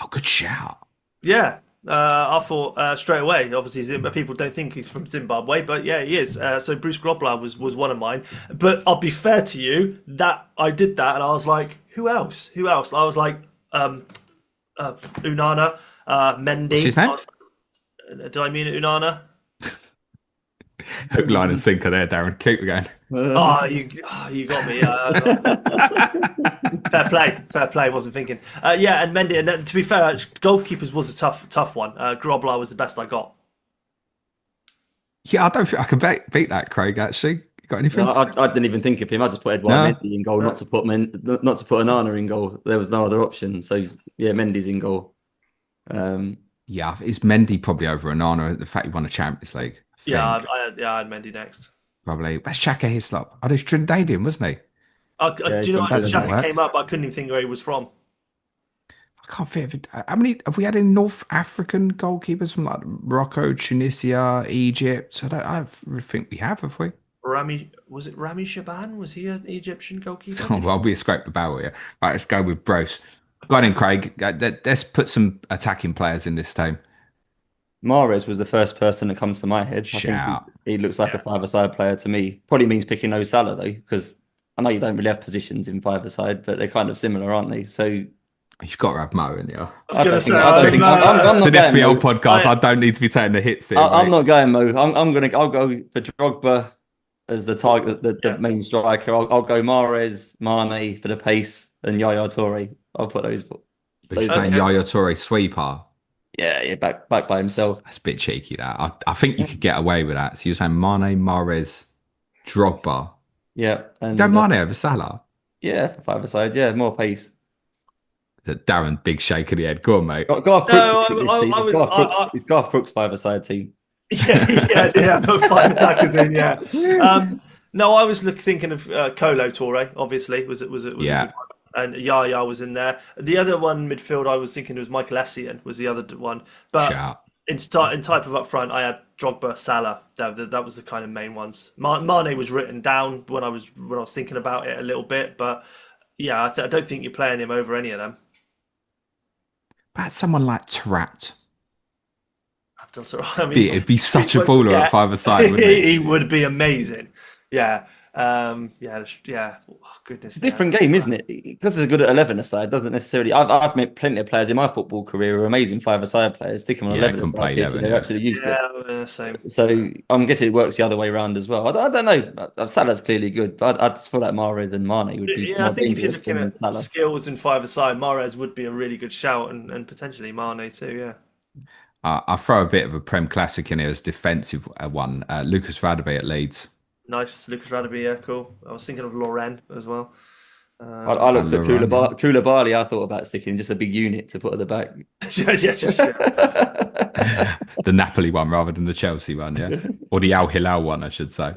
Oh, good shout. Yeah, I thought straight away. Obviously, people don't think he's from Zimbabwe, but yeah, he is. So Bruce Grobbelaar was one of mine. But I'll be fair to you, that I did that, and I was like, who else? Who else? I was like, Unana, Mendy. What's his name? Did I mean Unana? Hook, line, and sinker there, Darren. Keep going. You got me. Fair play. Wasn't thinking. Yeah, and Mendy. And then, to be fair, goalkeepers was a tough one. Grobbelaar was the best I got. Yeah, I don't think I can beat that, Craig. Actually, you got anything? No, I didn't even think of him. I just put Edouard Mendy in goal, not to put Onana in goal. There was no other option. So yeah, Mendy's in goal. Yeah, is Mendy probably over Onana? The fact he won a Champions League. I had Mendy next. Probably. That's Shaka Hislop. Oh, he's Trinidadian, wasn't he? Do you know that what? doesn't Shaka work. came up, I couldn't even think where he was from. I can't think of it. How many have we had in North African goalkeepers from like Morocco, Tunisia, Egypt? I think we have we? Was it Rami Shaban? Was he an Egyptian goalkeeper? Oh, well, we scraped the barrel here. Right, let's go with Bruce. Go on in, Craig. Let's put some attacking players in this team. Mahrez was the first person that comes to my head. I think he looks like a five-a-side player to me. Probably means picking no Salah though, because I know you don't really have positions in five-a-side, but they're kind of similar, aren't they? So you've got to have Mo in you. I was going to say, I'm It's an not going FPL Mo. podcast. I don't need to be taking the hits here. I'm not going Mo. I'll go for Drogba as the target, the main striker. I'll go Mahrez, Mane for the pace, and Yaya Toure. I'll put those. But you're playing Yaya Toure sweeper. Yeah, back by himself. That's a bit cheeky. That I think you could get away with that. So you're saying Mane, Mahrez, Drogba. Yeah, and Go Mane over Salah. Yeah, for five-a-side. Yeah, more pace. Darren, big shake of the head. Go on, mate. Garth Crooks. It's Garth Crooks five-a-side team. Yeah, put five attackers in. Yeah. No, I was thinking of Colo Toure. Obviously, was it? Yeah. and Yaya was in there. The other one midfield I was thinking was Michael Essien was the other one, but Shout. in type of up front I had Drogba, Salah. That was the kind of main ones. Mane was written down when I was thinking about it a little bit, but yeah, I don't think you're playing him over any of them. But someone like Tarat. That's all right. I mean, It'd be such a baller at yeah, five-a-side, wouldn't he? he would be amazing. Yeah, yeah. Oh, goodness, It's a different game, isn't it? Because it's good at 11 aside, doesn't necessarily. I've met plenty of players in my football career who are amazing 5-a-side players. Stick them on Yeah, 11 couldn't aside, play 11, they're yeah. absolutely useless. Yeah, same. so I'm guessing it works the other way around as well. I don't know. Salah's clearly good, but I just feel like Mahrez and Mane would be Yeah, I more think if you're dangerous looking than at Salah. skills and five-a-side, Mahrez would be a really good shout, and potentially Mane too. Yeah, I'll throw a bit of a Prem classic in here as defensive one. Lucas Radebe at Leeds. nice. Lucas Radebe, yeah, cool. I was thinking of Loren as well. I looked at Lauren, yeah. Koulibaly. I thought about sticking just a big unit to put at the back. The Napoli one rather than the Chelsea one, yeah? Or the Al Hilal one, I should say.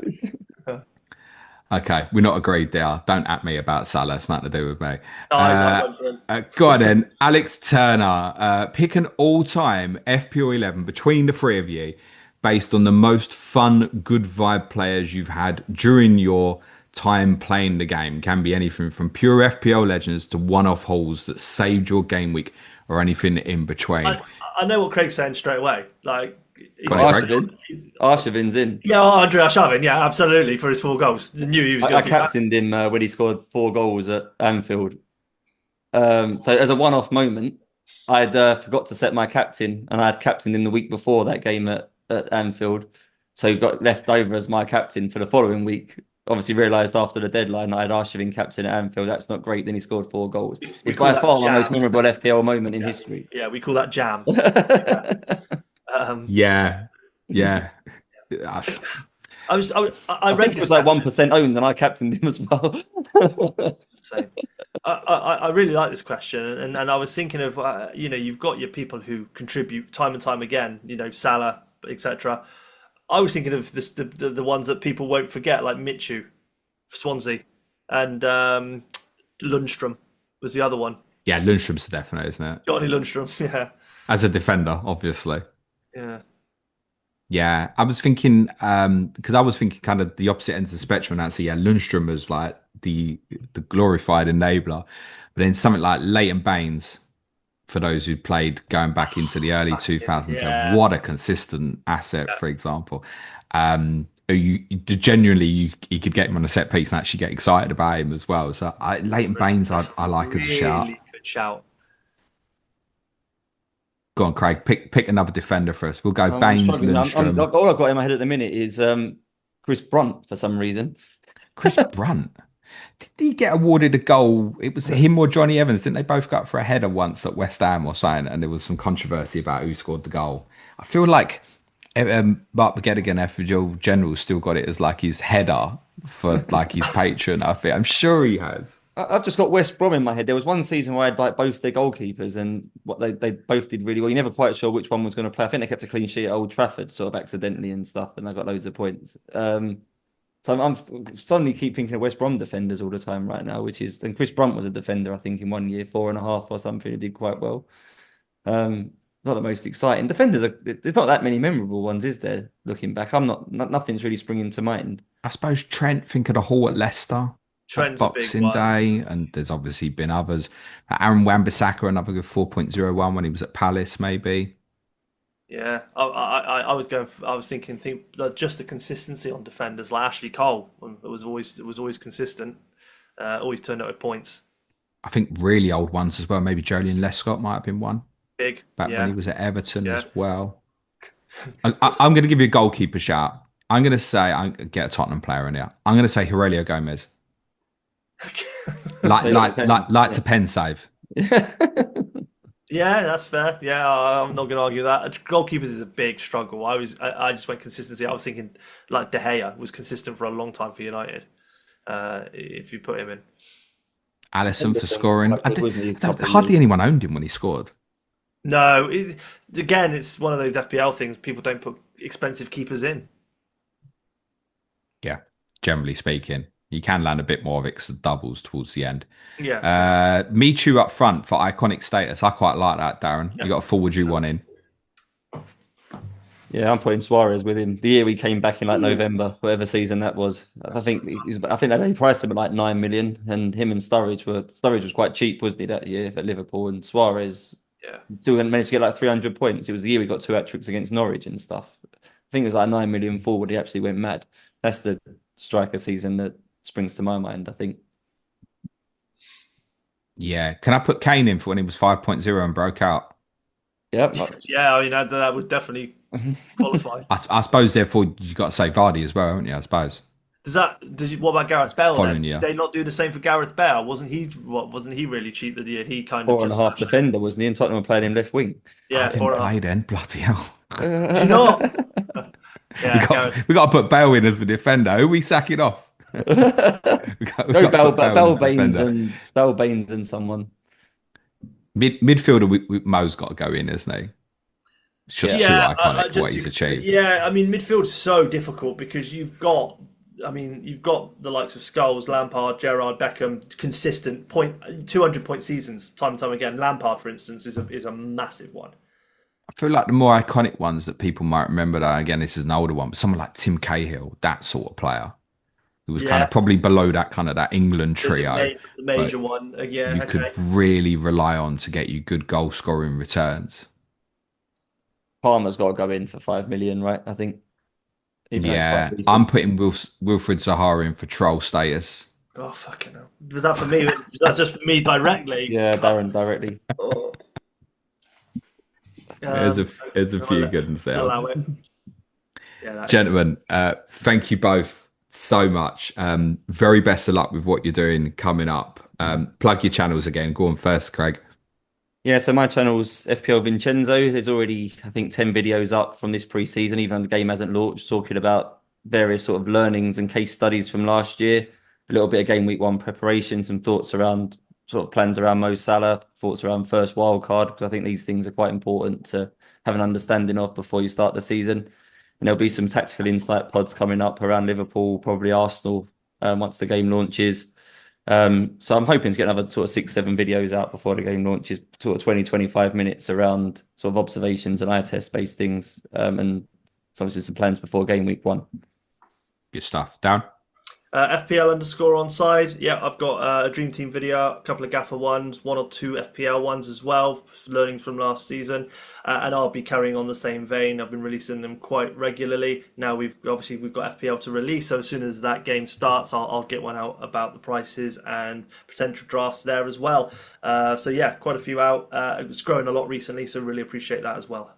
Okay, we're not agreed there. Don't at me about Salah. It's nothing to do with me. I went for him. Go on then. Alex Turner. Pick an all-time FPL 11 between the three of you based on the most fun, good vibe players you've had during your time playing the game. Can be anything from pure FPL legends to one-off hauls that saved your game week or anything in between. I know what Craig's saying straight away. Like, Arshavin's in. yeah, Andre Arshavin, yeah, absolutely for his 4 goals. Knew he was I going to do that. captained him when he scored 4 goals at Anfield. So as a one-off moment, I'd forgot to set my captain, and I had captained him the week before that game at Anfield. So he got left over as my captain for the following week. Obviously realised after the deadline I had Arshavin captain at Anfield. That's not great. Then he scored 4 goals. It's by far my most memorable FPL moment in history. Yeah, we call that jam. Yeah. I read It was like 1% owned, and I captained him as well. Same. I really like this question, and I was thinking of you've got your people who contribute time and time again, Salah, etc. I was thinking of the ones that people won't forget, like Michu, Swansea, and Lundstrom was the other one. Yeah, Lundstrom's definite, isn't it? Johnny Lundstrom, yeah. As a defender, obviously. Yeah. Yeah, I was thinking because I was thinking kind of the opposite ends of the spectrum. And actually, yeah, Lundstrom was like the glorified enabler, but then something like Leighton Baines, for those who played going back into the early 2000s, yeah. what a consistent asset, for example. You genuinely you could get him on a set piece and actually get excited about him as well. So Leighton Baines, I like as a shout. Really good shout. Go on, Craig. Pick another defender for us. We'll go Baines, Lundstrom. All I've got in my head at the minute is Chris Brunt for some reason. Chris Brunt. Did he get awarded a goal? It was him or Johnny Evans. Didn't they both go up for a header once at West Ham or something? And there was some controversy about who scored the goal. I feel like Mark McGettigan, FPL General, still got it as like his header for like his patron. I'm sure he has. I've just got West Brom in my head. There was one season where I had like both their goalkeepers, and what they both did really well. You're never quite sure which one was going to play. I think they kept a clean sheet at Old Trafford, sort of accidentally and stuff, and I got loads of points. So I'm suddenly keep thinking of West Brom defenders all the time right now, and Chris Brunt was a defender, I think, in 1 year, 4.5 or something. He did quite well. Not the most exciting defenders. There's not that many memorable ones, is there? Looking back, nothing's really springing to mind. I suppose Trent. Think of the Hall at Leicester. Trent's Boxing Day, and there's obviously been others. Aaron Wan-Bissaka, another good 4.01 when he was at Palace, maybe. Yeah, I was thinking just the consistency on defenders, like Ashley Cole, it was always consistent, always turned up with points. I think really old ones as well. Maybe Jolien Lescott might have been one. Big back when he was at Everton as well. I'm going to give you a goalkeeper shout. I'm going to say I get a Tottenham player in here. I'm going to say Aurelio Gomez. like to pen save. Yeah, that's fair. Yeah, I'm not going to argue that. Goalkeepers is a big struggle. I just went consistency. I was thinking like De Gea was consistent for a long time for United. If you put him in, Alisson for scoring. Hardly anyone owned him when he scored. No, again, it's one of those FPL things. People don't put expensive keepers in. Yeah, generally speaking. You can land a bit more of it 'cause of doubles towards the end. Yeah, true. Michu up front for iconic status. I quite like that, Darren. You Yeah. got a forward you one in. Yeah, I'm putting Suarez with him. The year he came back in like Ooh. November, whatever season that was. I think they priced him at like 9 million, and him and Sturridge was quite cheap, wasn't he, that year for Liverpool? And Suarez Yeah. still managed to get like 300 points. It was the year he got 2 hat-tricks against Norwich and stuff. I think it was like 9 million forward. He actually went mad. That's the striker season that springs to my mind, I think. Yeah. Can I put Kane in for when he was 5.0 and broke out? Yeah. Yeah, I mean that would definitely qualify. I suppose, therefore, you got to say Vardy as well, haven't you? I suppose. What about Gareth Bale then? Following year. Did they not do the same for Gareth Bale? Wasn't he really cheap the year he kind of Four and a just half defender, wasn't he? And Tottenham were playing him left wing. Yeah, I didn't four and a play half. then. Bloody hell. Do you not? Yeah, Gareth. We got to put Bale in as the defender. Who are we sacking off? we got Go to put Bale in as the defender. Bell Baines and someone. Midfielder, Mo's got to go in, isn't he? It's just too Yeah, iconic for what he's achieved. yeah. I mean, midfield's so difficult because you've got the likes of Scholes, Lampard, Gerrard, Beckham, consistent 200 point seasons, time and time again. Lampard, for instance, is a massive one. I feel like the more iconic ones that people might remember, though, again, this is an older one, but someone like Tim Cahill, that sort of player, who was kind of probably below that kind of that England trio. The major one, yeah. You could really rely on to get you good goal scoring returns. Palmer's got to go in for 5 million, right? I think. Yeah, I'm putting Wilfred Zaha in for troll status. Oh, fucking hell. Was that for me? Was that just for me directly? Yeah, Darren directly. Oh. There's a few good ones there. Allow it. Yeah, Gentlemen, thank you both so much. Very best of luck with what you're doing coming up. Plug your channels again. Go on first, Craig. Yeah, so my channel's FPL Vincenzo. There's already, I think, 10 videos up from this pre-season, even though the game hasn't launched, talking about various sort of learnings and case studies from last year. A little bit of game week 1 preparation, some thoughts around sort of plans around Mo Salah, thoughts around first wild card, because I think these things are quite important to have an understanding of before you start the season. And there'll be some tactical insight pods coming up around Liverpool, probably Arsenal, once the game launches. So I'm hoping to get another sort of 6-7 videos out before the game launches, sort of 20-25 minutes around sort of observations and eye test based things, and obviously some plans before game week 1. Good stuff. Down. FPL_onside. Yeah, I've got a Dream Team video, a couple of Gaffer ones, 1 or 2 FPL ones as well, learning from last season. And I'll be carrying on the same vein. I've been releasing them quite regularly. Now we've got FPL to release, so as soon as that game starts, I'll get one out about the prices and potential drafts there as well. So yeah, quite a few out. It's growing a lot recently, so really appreciate that as well.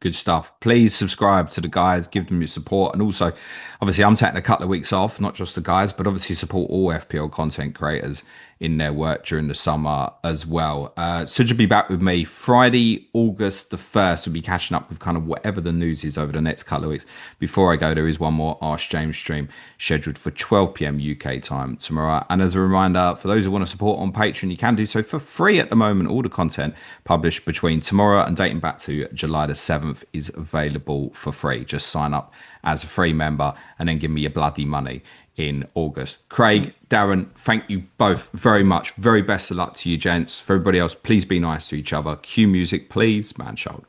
Good stuff. Please subscribe to the guys, give them your support. And also, obviously, I'm taking a couple of weeks off, not just the guys, but obviously support all FPL content creators in their work during the summer as well. Suj will be back with me Friday, August the 1st. We'll be catching up with kind of whatever the news is over the next couple of weeks. Before I go, there is one more Ask James stream scheduled for 12 p.m. UK time tomorrow. And as a reminder, for those who want to support on Patreon, you can do so for free at the moment. All the content published between tomorrow and dating back to July the 7th is available for free. Just sign up as a free member and then give me your bloody money in August. Craig, Darren, thank you both very much. Very best of luck to you, gents. For everybody else, please be nice to each other. Cue music, please. Man, shoulder.